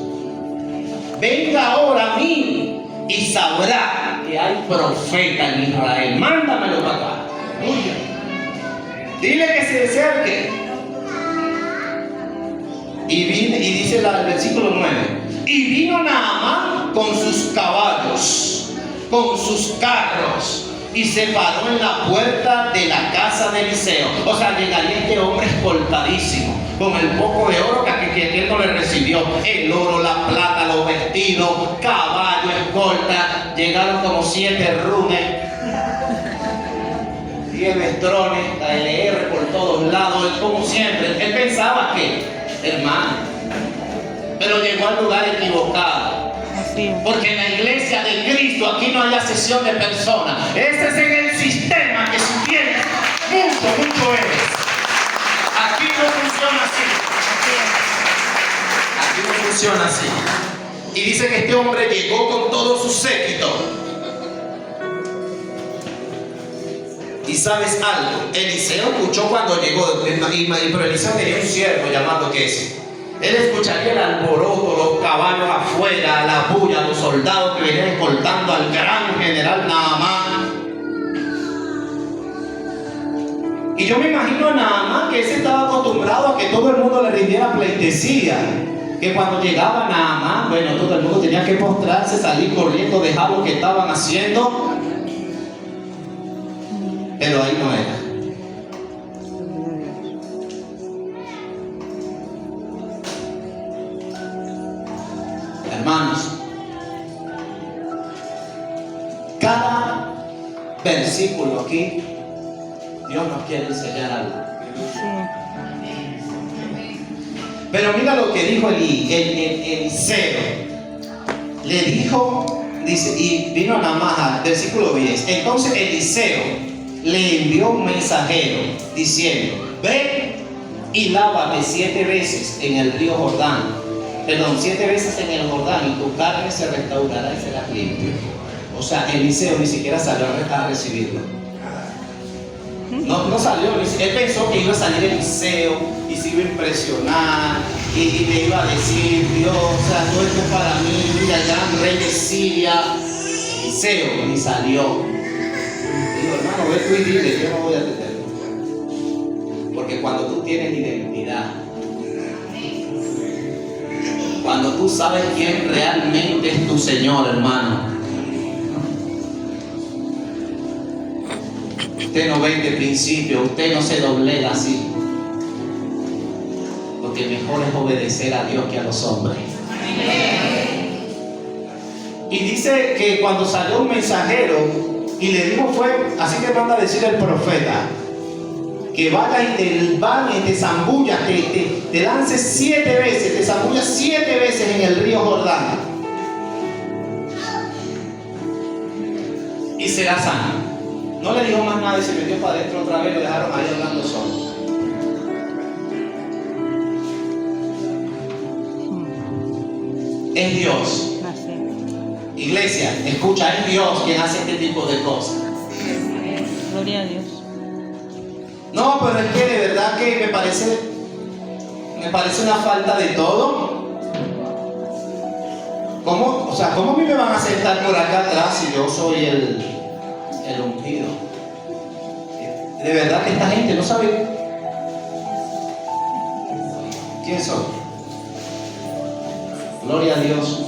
Venga ahora a mí y sabrá que hay profeta en Israel. Mándamelo para acá. Dile que se acerque. Y dice el versículo 9. Y vino Naamán con sus caballos, con sus carros, y se paró en la puerta de la casa de Eliseo. O sea, llegaría este hombre escoltadísimo, con el poco de oro que él no le recibió. El oro, la plata, los vestidos, caballo, escolta. Llegaron como 7 runes, 10 bestrones, la LR por todos lados. Él, como siempre, él pensaba que, hermano, pero llegó al lugar equivocado. Porque en la iglesia de Cristo aquí no hay asesión de personas. Ese es en el sistema que si tienes mucho eres. Aquí no funciona así. Aquí no funciona así. Y dice que este hombre llegó con todo su séquito. Y sabes algo, Eliseo escuchó cuando llegó, pero Eliseo tenía un siervo llamado Queso. Él escucharía el alboroto, los caballos afuera, la bulla, los soldados que venían escoltando al gran general Naamán. Y yo me imagino a Naamán que ese estaba acostumbrado a que todo el mundo le rindiera pleitesía. Que cuando llegaba Naamán, bueno, todo el mundo tenía que postrarse, salir corriendo, dejar lo que estaban haciendo. Pero ahí no era. Hermanos, cada versículo aquí, Dios nos quiere enseñar algo. Pero mira lo que dijo Eliseo. Le dijo, dice, y vino Naamán, versículo 10. Entonces Eliseo le envió un mensajero diciendo, ve y lávate 7 veces en el río Jordán. Perdón, 7 veces en el Jordán y tu carne se restaurará y será limpia. O sea, Eliseo ni siquiera salió a recibirlo. No salió, él pensó que iba a salir Eliseo y se iba a impresionar y le iba a decir, Dios, o sea, todo esto es para mí, mira, el gran rey de Siria. Eliseo ni salió. Digo, hermano, ve tú y dile, yo no voy a atender. Porque cuando tú tienes identidad, cuando tú sabes quién realmente es tu Señor, hermano, usted no ve de principio, usted no se doblega así. Porque mejor es obedecer a Dios que a los hombres. Y dice que cuando salió un mensajero y le dijo fue, así que manda a decir el profeta, que vaya y te bañes, te zambullas, te lances 7 veces, te zambullas 7 veces en el río Jordán y será sano. No le dijo más nada y se metió para adentro otra vez. Lo dejaron ahí hablando solo. Es Dios. Iglesia, escucha, es Dios quien hace este tipo de cosas. Gloria a Dios. No, pero es que de verdad que me parece una falta de todo. ¿Cómo? O sea, ¿cómo a mí me van a sentar por acá atrás si yo soy el ungido? De verdad que esta gente no sabe quién soy. Gloria a Dios.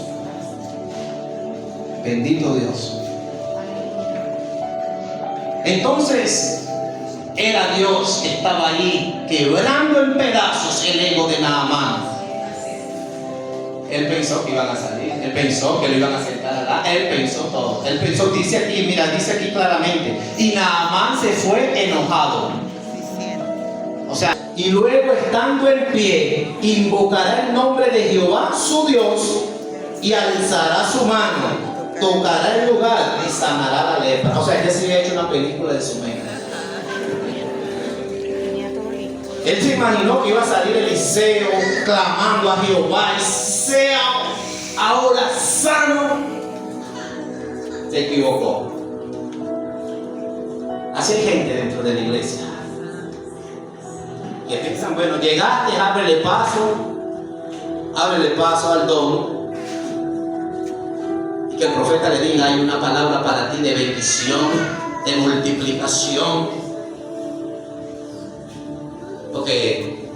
Bendito Dios. Entonces, era Dios que estaba ahí quebrando en pedazos el ego de Naamán. Él pensó que iban a salir, él pensó que lo iban a sentar allá, él pensó todo. Él pensó, dice aquí claramente, y Naamán se fue enojado. O sea, y luego estando en pie, invocará el nombre de Jehová su Dios y alzará su mano. Tocará el lugar y sanará la lepra. O sea, que se había hecho una película de su mente. Él se imaginó que iba a salir Eliseo clamando a Jehová y sea ahora sano. Se equivocó. Así hay gente dentro de la iglesia que piensan, bueno, llegaste, ábrele paso al don. Que el profeta le diga, hay una palabra para ti de bendición, de multiplicación. Porque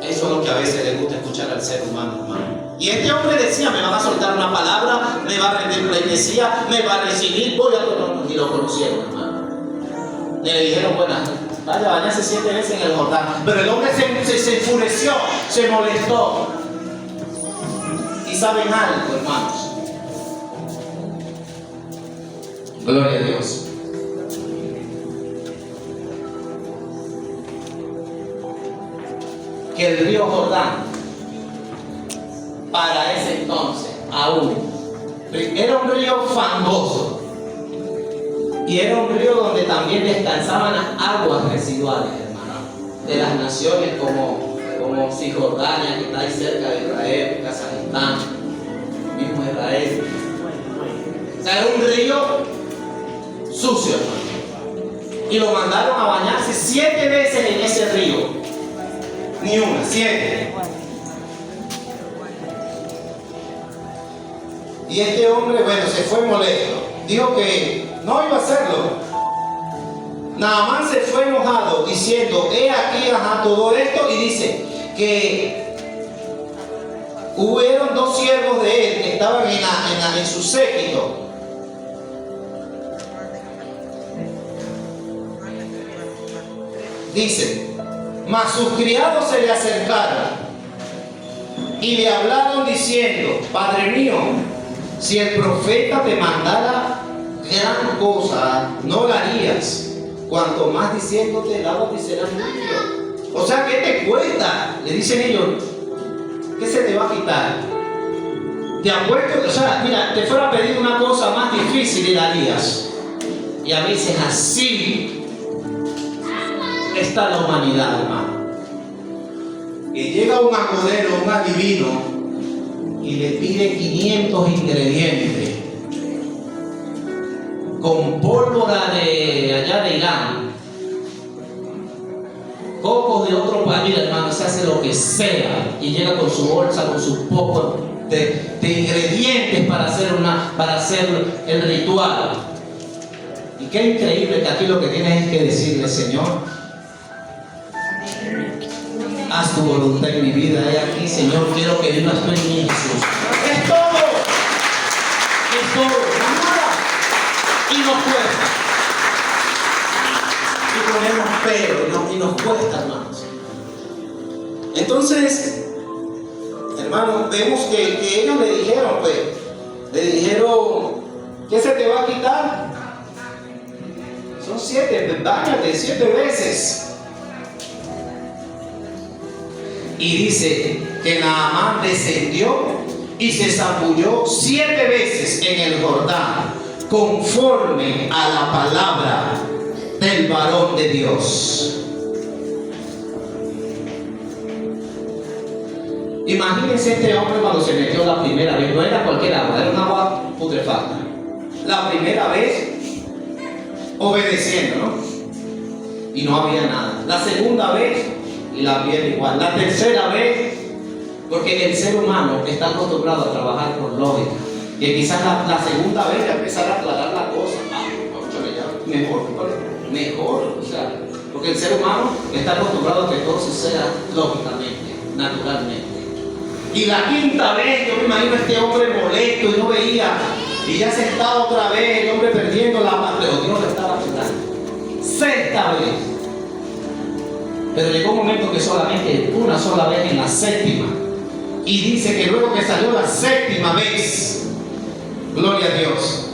eso es lo que a veces le gusta escuchar al ser humano, hermano. Y este hombre decía, me van a soltar una palabra, me va a rendir pleitesía, me va a recibir, voy a... No, ni lo conocieron, hermano. Y le dijeron, bueno, vaya, bañarse 7 veces en el Jordán. Pero el hombre se enfureció, se molestó. Y saben algo, hermanos. Gloria a Dios. Que el río Jordán, para ese entonces, aún, era un río fangoso. Y era un río donde también descansaban las aguas residuales, hermano, de las naciones como Cisjordania, que está ahí cerca de Israel, Kazajistán, mismo Israel. O sea, era un río sucio, hermano. Y lo mandaron a bañarse 7 veces en ese río. Ni una, 7. Y este hombre, bueno, se fue molesto. Dijo que no iba a hacerlo. Naamán se fue enojado diciendo, he aquí, todo esto, y dice que hubieron 2 siervos de él que estaban en su séquito. Dice, mas sus criados se le acercaron y le hablaron diciendo, Padre mío, si el profeta te mandara gran cosa, no la harías, cuanto más diciéndote el agua te será limpio. O sea, ¿qué te cuesta? Le dicen ellos, ¿qué se te va a quitar? Te apuesto, o sea, mira, te fuera a pedir una cosa más difícil y la harías. Y a veces así está la humanidad, hermano. Que llega un agorero, un adivino, y le pide 500 ingredientes con pólvora de allá de Irán, cocos de otro país, hermano, se hace lo que sea y llega con su bolsa, con sus pocos de ingredientes para hacer el ritual. Y qué increíble que aquí lo que tienes es que decirle, Señor, haz tu voluntad en mi vida. He aquí, Señor, quiero que vivas tú en mí, Jesús. Es todo. Es todo. Nada. Y nos cuesta. Y ponemos pero y nos cuesta, hermanos. Entonces, hermanos, vemos que ellos le dijeron, ¿qué se te va a quitar? Son 7, báñate 7 veces. Y dice que Naamán descendió y se zambulló 7 veces en el Jordán conforme a la palabra del varón de Dios. Imagínense este hombre cuando se metió la primera vez. No era cualquier agua, era un agua putrefacta. La primera vez obedeciendo, ¿no? Y no había nada. La segunda vez, y la piel igual. La tercera vez, porque el ser humano está acostumbrado a trabajar por lógica. Y quizás la segunda vez ya empezar a aclarar la cosa. Mejor, o sea, porque el ser humano está acostumbrado a que todo suceda lógicamente, naturalmente. Y la quinta vez, yo me imagino a este hombre molesto y no veía, y ya se estaba otra vez, el hombre perdiendo la paz, pero Dios lo estaba ayudando. Sexta vez. Pero llegó un momento que solamente una sola vez en la séptima. Y dice que luego que salió la séptima vez, gloria a Dios,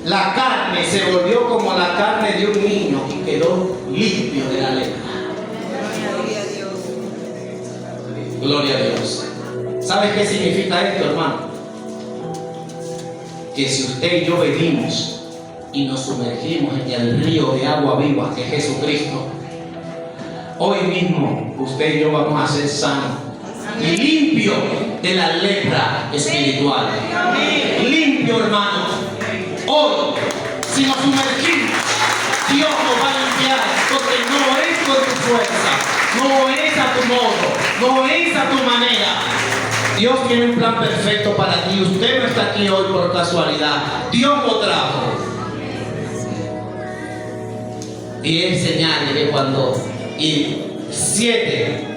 la carne se volvió como la carne de un niño y quedó limpio de la lepra. Gloria a Dios. Gloria a Dios. ¿Sabes qué significa esto, hermano? Que si usted y yo venimos y nos sumergimos en el río de agua viva que es Jesucristo, hoy mismo usted y yo vamos a ser sanos y limpios de la lepra espiritual. Limpio, hermano. Hoy, si nos sumergimos, Dios nos va a limpiar, porque no es con tu fuerza, no es a tu modo, no es a tu manera. Dios tiene un plan perfecto para ti. Usted no está aquí hoy por casualidad. Dios lo trajo. Y es señal de que cuando 7,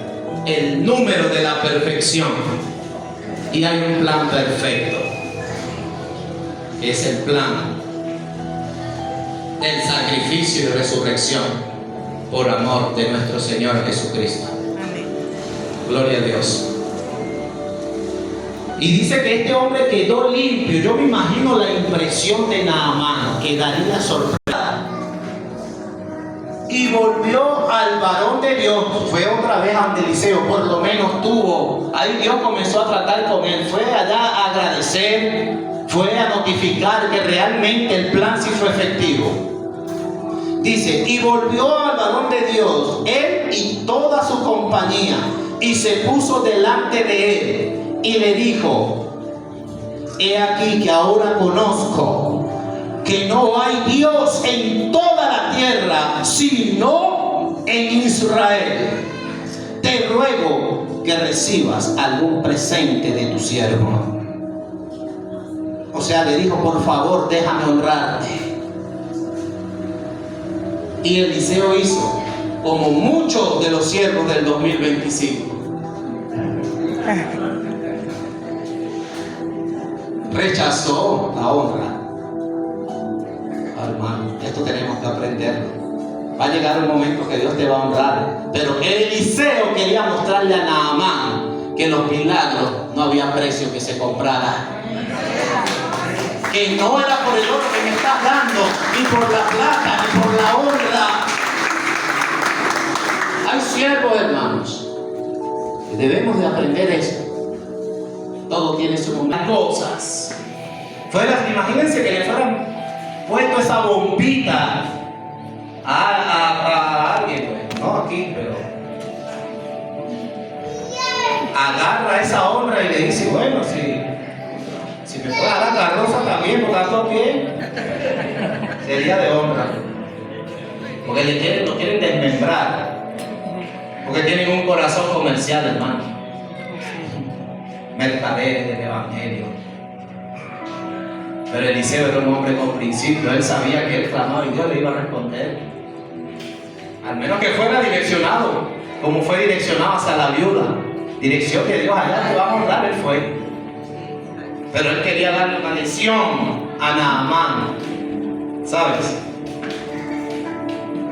el número de la perfección, y hay un plan perfecto. Es el plan del sacrificio y resurrección por amor de nuestro Señor Jesucristo. Amén. Gloria a Dios. Y dice que este hombre quedó limpio. Yo me imagino la impresión de Naamán, quedaría sorpresa. Y volvió al varón de Dios. Fue otra vez ante Eliseo, por lo menos tuvo. Ahí Dios comenzó a tratar con él. Fue allá a agradecer, fue a notificar que realmente el plan sí fue efectivo. Dice, y volvió al varón de Dios, él y toda su compañía, y se puso delante de él. Y le dijo, he aquí que ahora conozco que no hay Dios en toda la tierra, sino en Israel. Te ruego que recibas algún presente de tu siervo. O sea, le dijo, por favor, déjame honrarte. Y Eliseo hizo como muchos de los siervos del 2025. Rechazó la honra. Hermano, esto tenemos que aprenderlo. Va a llegar un momento que Dios te va a honrar. Pero Eliseo quería mostrarle a Naamán que los milagros no había precio que se comprara. Que no era por el oro que me estás dando, ni por la plata, ni por la honra. Hay siervos, hermanos, y debemos de aprender esto. Todo tiene su momento. Cosas. Imagínense que le fueran puesto esa bombita a alguien, pues. No aquí, pero agarra esa honra y le dice, bueno, si me puede dar la carroza también, porque está todo bien, sería de honra. Porque lo quieren desmembrar, porque tienen un corazón comercial, hermano. Mercaderes del evangelio. Pero Eliseo era un hombre con principio. Él sabía que él clamaba y Dios le iba a responder. Al menos que fuera direccionado, como fue direccionado hacia la viuda. Dirección que Dios allá te va a honrar, él fue. Pero él quería darle una lección a Naamán. ¿Sabes?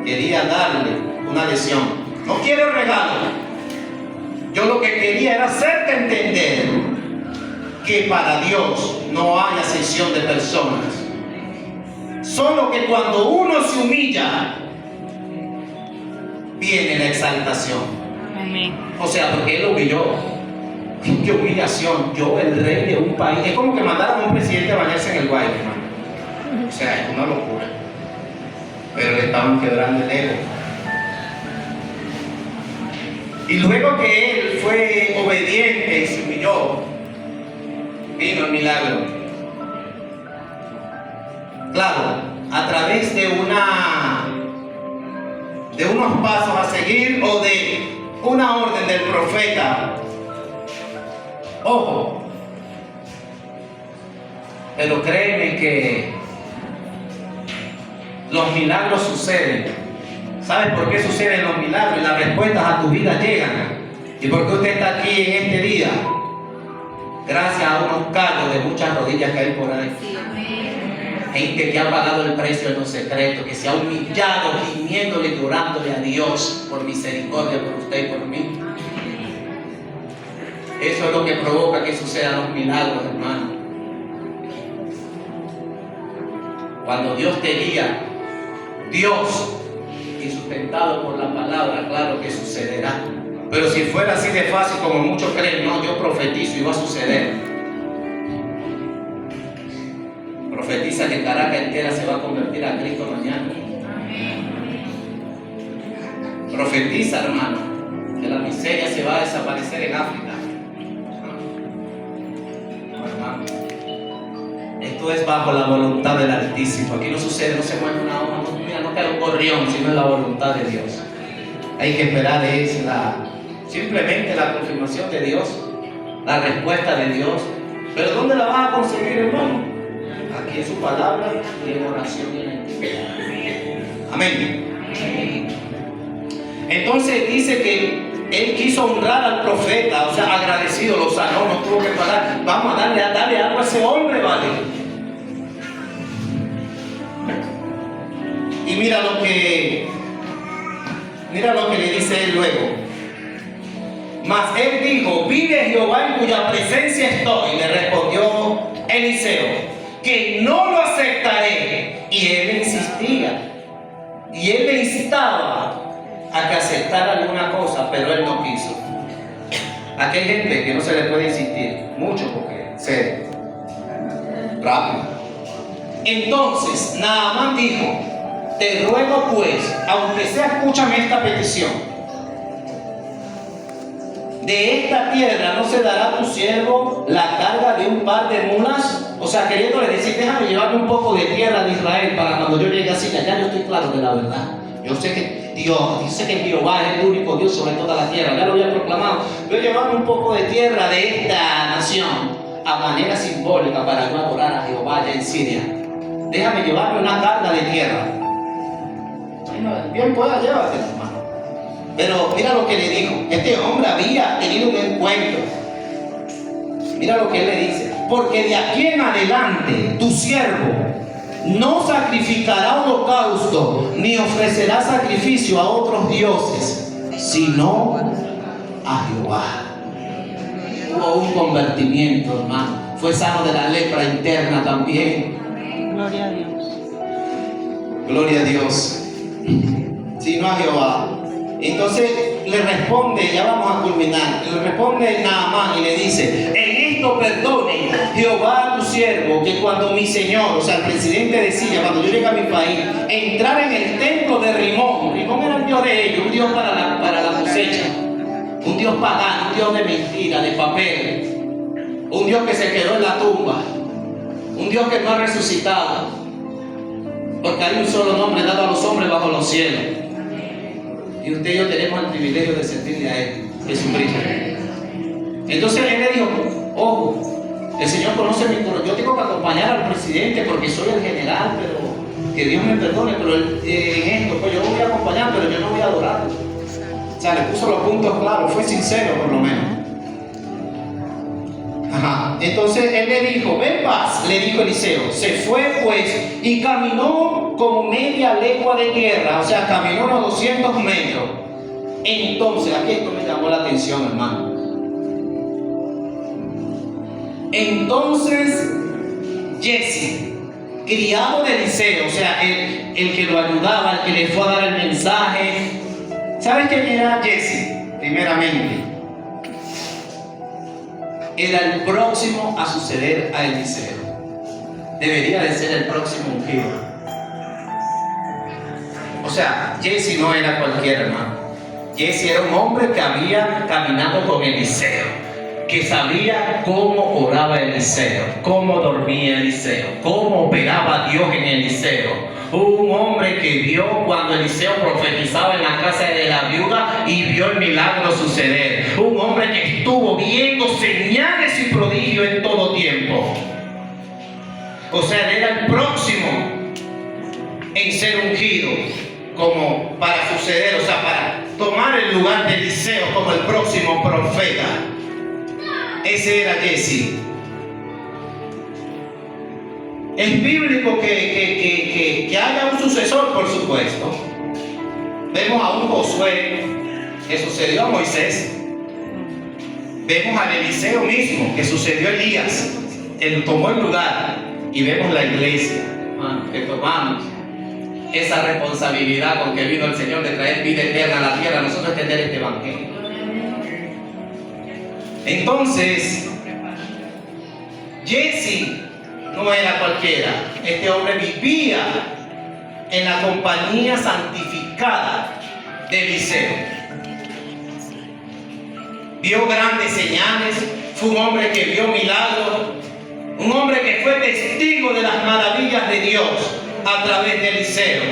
Quería darle una lección. No quiero regalo. Yo lo que quería era hacerte entender que para Dios no hay acepción de personas. Solo que cuando uno se humilla, viene la exaltación. Amén. O sea, porque él humilló. ¿Qué humillación? Yo, el rey de un país. Es como que mandaron a un presidente a bañarse en el baile, hermano. O sea, es una locura. Pero le estaban quebrando el ego. Y luego que él fue obediente y se humilló, vino el milagro. Claro, a través de unos pasos a seguir o de una orden del profeta. Ojo. Pero créeme que los milagros suceden. ¿Sabes por qué suceden los milagros? Y las respuestas a tu vida llegan. ¿Y por qué usted está aquí en este día? Gracias a unos callos de muchas rodillas que hay por ahí. Gente que ha pagado el precio en los secretos, que se ha humillado, gimiéndole y llorándole a Dios por misericordia por usted y por mí. Eso es lo que provoca que sucedan los milagros, hermano. Cuando Dios te guía, Dios, y sustentado por la palabra, claro que sucederá. Pero si fuera así de fácil como muchos creen, no, yo profetizo y va a suceder. Profetiza que Caracas entera se va a convertir a Cristo mañana. Profetiza, hermano, que la miseria se va a desaparecer en África. Hermano, esto es bajo la voluntad del Altísimo. Aquí no sucede, no se mueve una hoja, no cae un gorrión, sino es la voluntad de Dios. Hay que esperar, es simplemente la confirmación de Dios, la respuesta de Dios. Pero ¿dónde la vas a conseguir, hermano? Aquí en su palabra y en oración y en intimidad. Amén. Entonces dice que él quiso honrar al profeta, o sea, agradecido, lo sanó, no tuvo que pagar. Vamos a darle algo a ese hombre, ¿vale? Y mira lo que le dice él luego. Mas él dijo: vive Jehová en cuya presencia estoy. Le respondió Eliseo: que no lo aceptaré. Y él insistía. Y él le instaba a que aceptara alguna cosa, pero él no quiso. Aquí hay gente que no se le puede insistir mucho porque se rápido. Entonces Naamán dijo: te ruego pues, aunque sea, escúchame esta petición. De esta tierra no se dará a tu siervo la carga de un par de mulas. O sea, queriéndole decir: déjame llevarme un poco de tierra de Israel para cuando yo llegue así. Ya yo estoy claro de la verdad. Yo sé que Dios, dice que Jehová es el único Dios sobre toda la tierra. Ya lo había proclamado. Voy a llevarme un poco de tierra de esta nación a manera simbólica para yo adorar a Jehová allá en Siria. Déjame llevarme una carga de tierra. Bien pueda, llévatelo, hermano. Pero mira lo que le dijo. Este hombre había tenido un encuentro. Mira lo que él le dice: porque de aquí en adelante tu siervo no sacrificará holocausto ni ofrecerá sacrificio a otros dioses, sino a Jehová. Hubo un convertimiento, hermano. Fue sano de la lepra interna también. Gloria a Dios. Gloria a Dios. Sino a Jehová. Entonces le responde, ya vamos a culminar, le responde Naamán y le dice: en esto perdone Jehová a tu siervo, que cuando mi señor, o sea el presidente de Siria, cuando yo llegue a mi país, entrar en el templo de Rimón. Rimón era el dios de ellos, un dios para la cosecha, un dios pagano, un dios de mentira, de papel, un dios que se quedó en la tumba, un dios que no ha resucitado, porque hay un solo nombre dado a los hombres bajo los cielos. Y usted y yo tenemos el privilegio de servirle a Él, Jesucristo. Entonces él le dijo: ojo, el Señor conoce mi corazón. Yo tengo que acompañar al presidente porque soy el general, pero que Dios me perdone. Pero en esto, pues yo lo voy a acompañar, pero yo no voy a adorar. O sea, le puso los puntos claros, fue sincero por lo menos. Ajá. Entonces él le dijo: ven paz, le dijo Eliseo. Se fue pues y caminó como media legua de tierra, o sea, caminó unos 200 metros. Entonces, aquí esto me llamó la atención, hermano. Entonces Jesse, criado de Eliseo, o sea, el que lo ayudaba, el que le fue a dar el mensaje. ¿Sabes quién era Jesse? Primeramente, era el próximo a suceder a Eliseo. debería de ser el próximo ungido. O sea, Jesse no era cualquier hermano. Jesse era un hombre que había caminado con Eliseo, que sabía cómo oraba Eliseo, cómo dormía Eliseo, cómo operaba Dios en Eliseo. Un hombre que vio cuando Eliseo profetizaba en la casa de la viuda y vio el milagro suceder. Un hombre que estuvo viendo señales y prodigios en todo tiempo. O sea, él era el próximo en ser ungido, como para suceder, o sea, para tomar el lugar de Eliseo como el próximo profeta. Ese era Jesse. Es bíblico que haya un sucesor, por supuesto. Vemos a un Josué que sucedió a Moisés. Vemos al Eliseo mismo que sucedió a Elías. Él tomó el lugar. Y vemos la iglesia, que tomamos esa responsabilidad con que vino el Señor de traer vida eterna a la tierra, nosotros extender este evangelio. Entonces, Jesse no era cualquiera. Este hombre vivía en la compañía santificada de Eliseo. Vio grandes señales, fue un hombre que vio milagros, un hombre que fue testigo de las maravillas de Dios a través de Eliseo.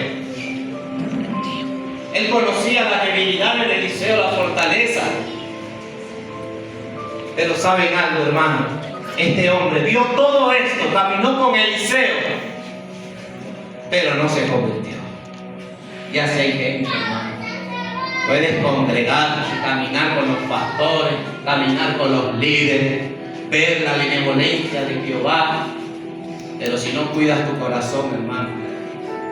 Él conocía las debilidades de Eliseo, la fortaleza. Pero saben algo, hermano, este hombre vio todo esto, caminó con Eliseo, pero no se convirtió. Ya sé, hay gente, hermano. Puedes congregarte, caminar con los pastores, caminar con los líderes, ver la benevolencia de Jehová, pero si no cuidas tu corazón, hermano,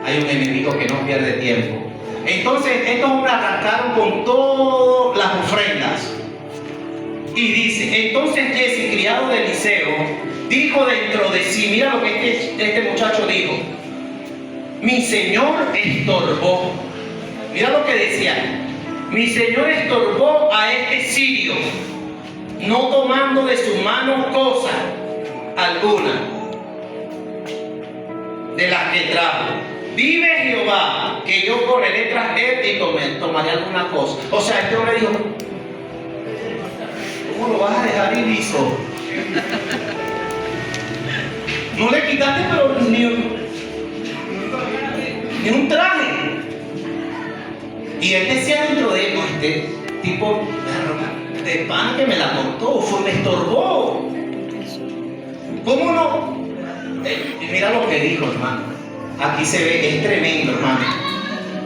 hay un enemigo que no pierde tiempo. Entonces estos hombres arrancaron con todas las ofrendas y dice: entonces Jesse, criado de Eliseo, dijo dentro de sí, mira lo que este muchacho dijo: mi señor estorbó. Mira lo que decía: mi señor estorbó a este sirio, no tomando de su mano cosa alguna de las que trajo. Vive Jehová, que yo correré tras él y tomaré alguna cosa. O sea, este hombre dijo: ¿cómo lo vas a dejar ir liso? No le quitaste pero ni un traje. Y él decía dentro de él: este tipo de pan que me la cortó, me estorbó. ¿Cómo no? Mira lo que dijo, hermano. Aquí se ve, es tremendo, hermano.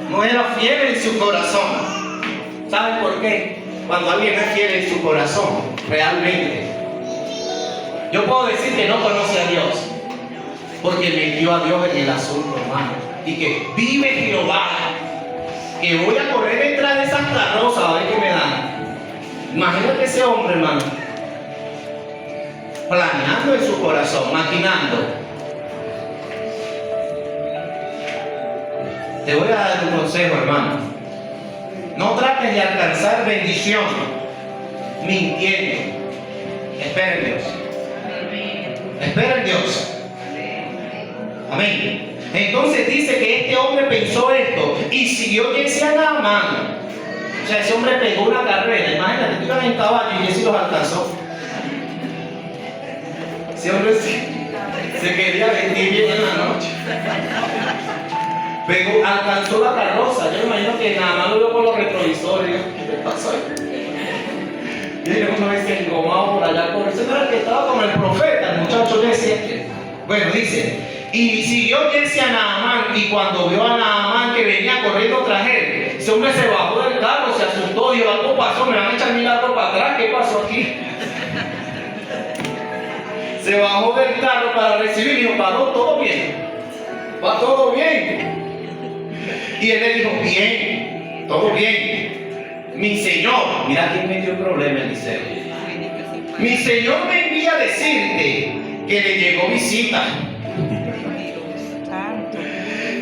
No era fiel en su corazón. ¿Saben por qué? Cuando alguien no es fiel en su corazón, realmente, yo puedo decir que no conoce a Dios, porque metió a Dios en el asunto, hermano. Y que vive Jehová, que voy a correr detrás de esas carrozas a ver qué me dan. Imagínate ese hombre, hermano, planeando en su corazón, maquinando. Te voy a dar un consejo, hermano. No trates de alcanzar bendición mintiendo. Espera en Dios. Espera en Dios. Amén. Entonces dice que este hombre pensó esto y siguió Jesse a Naamán. O sea, ese hombre pegó una carrera. Imagínate, iban en caballo y Jesse los alcanzó. Ese hombre se quería vestir bien en la noche. Alcanzó la carroza. Yo me imagino que Naamán lo vio por los retrovisores. ¿Qué te pasó? Viene una vez que engomado por allá por ese era el que estaba con el profeta, el muchacho Jesse. Bueno, dice: y siguió Jesse a Naamán, y cuando vio a Naamán que venía corriendo tras él, ese hombre se bajó del carro, se asustó, dijo: algo pasó, me van a echar milagro para atrás, ¿qué pasó aquí? Se bajó del carro para recibir y dijo: paró, todo bien, va todo bien. Y él le dijo: bien, todo bien. Mi señor, mira quién metió el problema, Eliseo. Mi señor me envía a decirte que le llegó visita,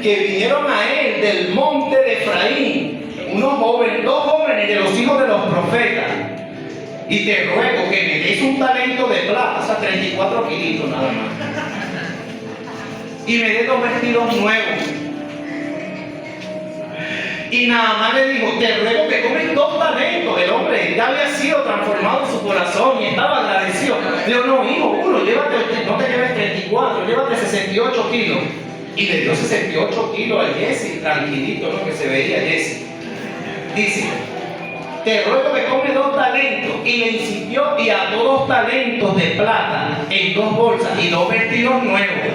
que vinieron a él del monte de Efraín, dos jóvenes de los hijos de los profetas, y te ruego que me des un talento de plata, o sea, 34 kilitos nada más. y me dé 2 vestidos nuevos. Y Naamán le dijo, te ruego que tomes 2 talentos. El hombre ya había sido transformado en su corazón y estaba agradecido. Le dijo, no, hijo, uno, llévate, no te lleves 34, llévate 68 kilos. Y le dio 68 kilos a Jesse, tranquilito, ¿no? Que se veía Jesse. Dice, te ruego que tomes 2 talentos. Y le insistió y ató 2 talentos de plata en 2 bolsas y 2 vestidos nuevos.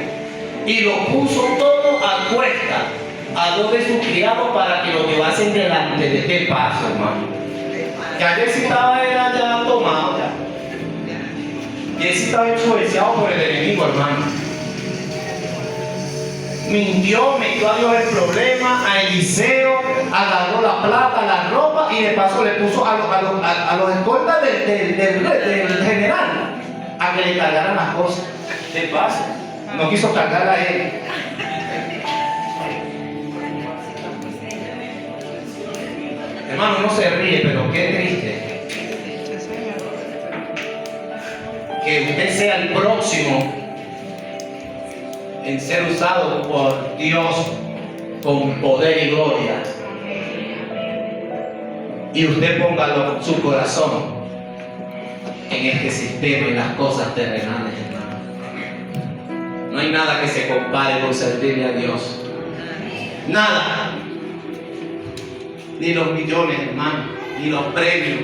Y lo puso todo a cuesta a 2 de sus criados para que lo llevasen delante de este paso, hermano. Ya Jesse estaba ya tomado, ya. Jesse estaba influenciado por el enemigo, hermano. Mintió, metió a Dios el problema, a Eliseo, agarró la plata, la ropa y de paso le puso a los escoltas del general a que le cargaran las cosas. De paso, no quiso cargar a él. Hermano, no se ríe, pero qué triste que usted sea el próximo en ser usado por Dios con poder y gloria. Y usted ponga su corazón en este sistema, en las cosas terrenales, hermano. No hay nada que se compare con servirle a Dios. Nada. Ni los millones, hermano, ni los premios.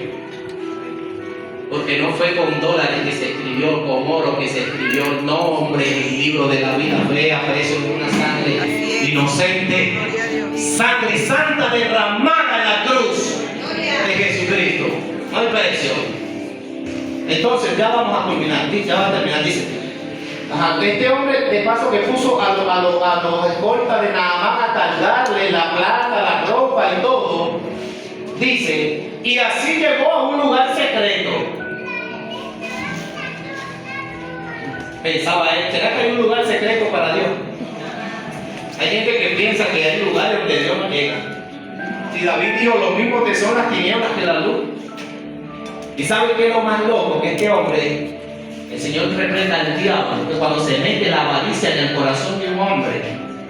Porque no fue con dólares que se escribió, con oro que se escribió el nombre en el libro de la vida. Fue a precio de una sangre inocente, sangre santa derramada en la cruz de Jesucristo. No hay precio. Entonces, ya vamos a culminar, ya va a terminar. Dice, este hombre, de paso, que puso a los escoltas de Naamán a cargarle la plata, la ropa y todo, dice, y así llegó a un lugar secreto. Pensaba él, ¿será que hay un lugar secreto para Dios? Hay gente que piensa que hay lugares donde Dios no llega. Si David dijo, los mismos que son las tinieblas que la luz. ¿Y sabe qué es lo más loco? Que este hombre, el Señor reprenda al diablo, que cuando se mete la avaricia en el corazón de un hombre,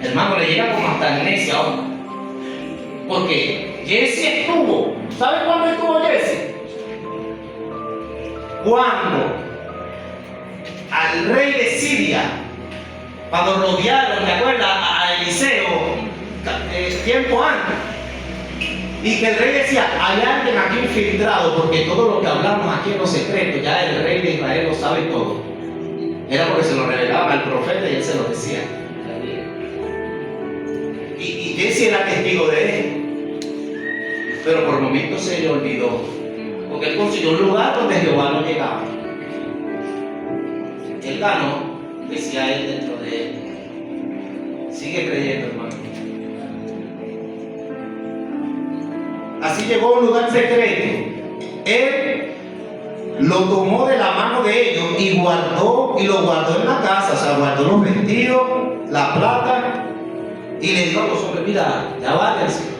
hermano, le llega como hasta amnesia. Porque Jesse estuvo, ¿sabe cuándo estuvo Jesse? Cuando al rey de Siria, cuando rodearon, ¿te acuerdas? A Eliseo, tiempo antes. Y que el rey decía, hay alguien aquí infiltrado, porque todo lo que hablamos aquí en los secretos, ya el rey de Israel lo sabe todo. Era porque se lo revelaba al profeta y él se lo decía. Y Jesse era testigo de él. Pero por momentos se le olvidó, porque él consiguió un lugar donde Jehová no llegaba. Él ganó, decía él dentro de él. Sigue creyendo, hermano. Así llegó a un lugar secreto. Él lo tomó de la mano de ellos y lo guardó en la casa. O sea, guardó los vestidos, la plata, y le dijo a los hombres, mira, ya váyanse.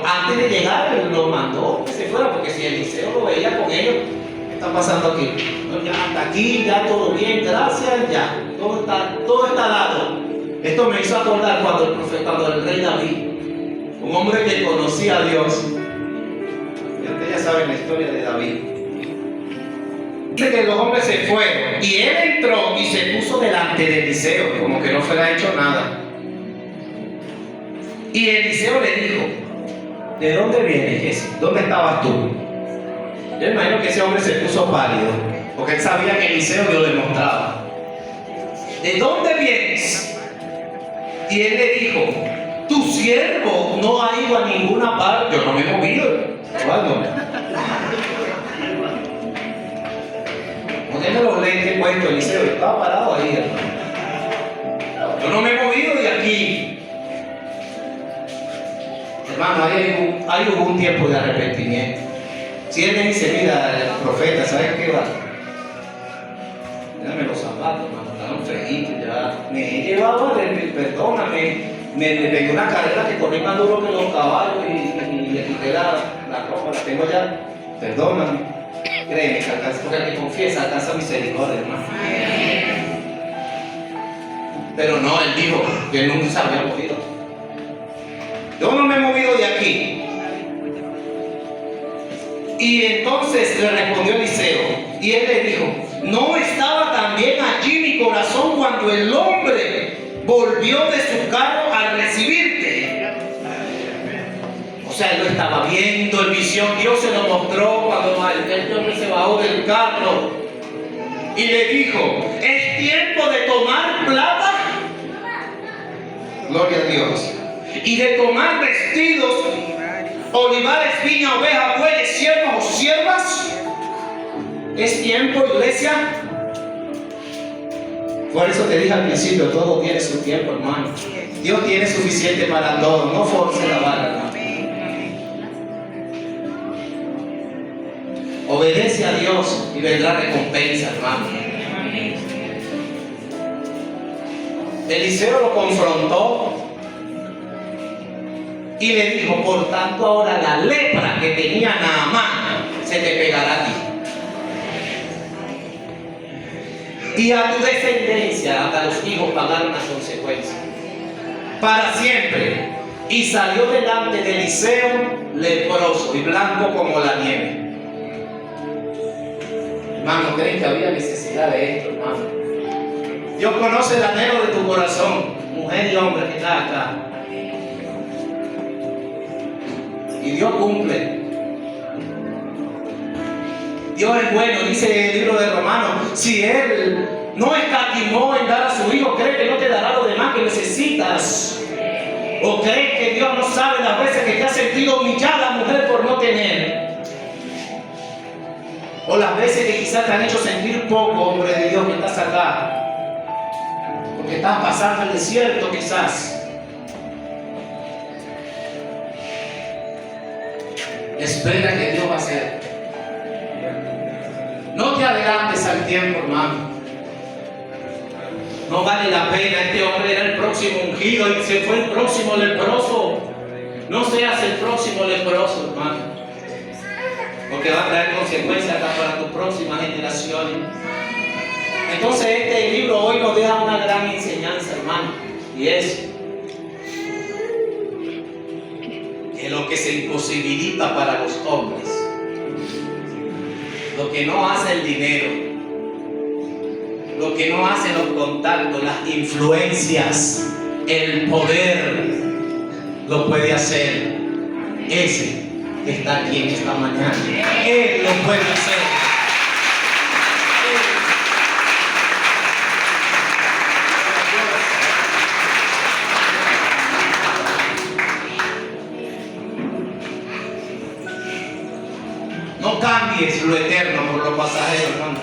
Antes de llegar, él los mandó que se fuera, porque si Eliseo lo veía con ellos, ¿qué está pasando aquí? No, ya hasta aquí, ya todo bien, gracias, ya. Todo está dado. Esto me hizo acordar cuando el rey David, un hombre que conocía a Dios, y ustedes ya saben la historia de David. Dice que los hombres se fueron y él entró y se puso delante de Eliseo, como que no fuera hecho nada. Y Eliseo le dijo, ¿de dónde vienes, Jesse? ¿Dónde estabas tú? Yo imagino que ese hombre se puso pálido, porque él sabía que Eliseo Dios le mostraba. ¿De dónde vienes? Y él le dijo, tu siervo no ha ido a ninguna parte. Yo no me he movido. ¿Cuándo? No tiene los lentes puestos, Eliseo. Estaba parado ahí, hermano. Yo no me he movido de aquí. Hermano, ahí hubo un tiempo de arrepentimiento. Si él me dice, mira, el profeta, ¿sabes qué va? Dame los zapatos, hermano, están frejitos ya. Me he llevado, perdóname. Me pegué una carrera que corrí más duro que los caballos y le quité la ropa, la tengo ya. Perdóname. Créeme que porque el que confiesa alcanza misericordia, hermano. Pero no, él dijo que nunca se había movido. Yo no me he movido de aquí. Y entonces le respondió Eliseo, y él le dijo: ¿no estaba también allí mi corazón cuando el hombre volvió de su carro al recibirte? O sea, él lo estaba viendo en visión. Dios se lo mostró cuando el hombre se bajó del carro y le dijo: ¿es tiempo de tomar plata? Gloria a Dios. Y de tomar vestidos, olivares, viña, ovejas, bueyes, siervos o siervas. ¿Es tiempo, iglesia? Por eso te dije al principio, todo tiene su tiempo, hermano. Dios tiene suficiente para todo. No force la barra, hermano. Obedece a Dios y vendrá recompensa, hermano. Eliseo lo confrontó y le dijo: por tanto ahora la lepra que tenía Naamán se te pegará a ti y a tu descendencia, hasta los hijos pagaron las consecuencias para siempre. Y salió delante de Eliseo leproso y blanco como la nieve. Hermano, ¿creen que había necesidad de esto, hermano? Dios conoce el anhelo de tu corazón, mujer y hombre que está acá. Y Dios cumple. Dios es bueno, dice el libro de Romanos. Si Él no escatimó en dar a su hijo, ¿cree que no te dará lo demás que necesitas? ¿O crees que Dios no sabe las veces que te has sentido humillada, mujer, por no tener? O las veces que quizás te han hecho sentir poco, hombre de Dios, que estás acá, porque estás pasando el desierto quizás. Espera que Dios va a hacer. No te adelantes al tiempo, hermano. No vale la pena. Este hombre era el próximo ungido y se fue el próximo leproso. No seas el próximo leproso, hermano, porque va a traer consecuencias hasta para tus próximas generaciones. Entonces este libro hoy nos deja una gran enseñanza, hermano, y es que lo que se imposibilita para los hombres, lo que no hace el dinero, lo que no hacen los contactos, las influencias, el poder, lo puede hacer ese que está aquí en esta mañana. Él lo puede hacer. No cambies lo eterno por lo pasajero, hermano.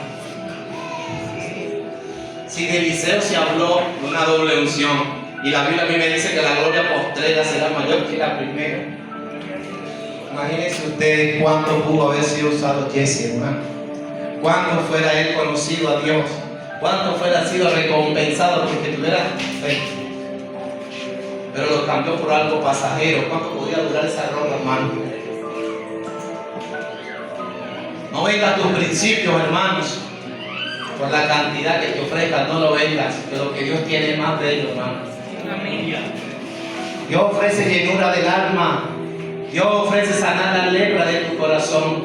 Si de Eliseo se habló de una doble unción, y la Biblia a mí me dice que la gloria postrera será mayor que la primera. Imagínense ustedes cuánto pudo haber sido usado Jesse, hermano. Cuánto fuera él conocido a Dios. Cuánto fuera sido recompensado porque tuviera fe. Pero lo cambió por algo pasajero. ¿Cuánto podía durar esa ropa, hermano? No vendas tus principios, hermanos, por la cantidad que te ofrezcan. No lo vendas, pero que Dios tiene más bello, hermano. Dios ofrece llenura del alma. Dios ofrece sanar la lepra de tu corazón.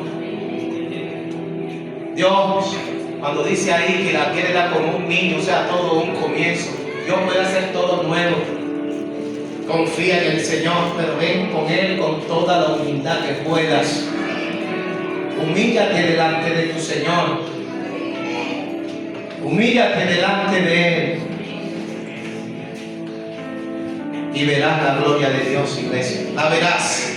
Dios, cuando dice ahí que la quiere dar como un niño, o sea, todo un comienzo, Dios puede hacer todo nuevo. Confía en el Señor, pero ven con Él con toda la humildad que puedas. Humíllate delante de tu Señor. Humíllate delante de Él. Y verás la gloria de Dios, iglesia. La verás.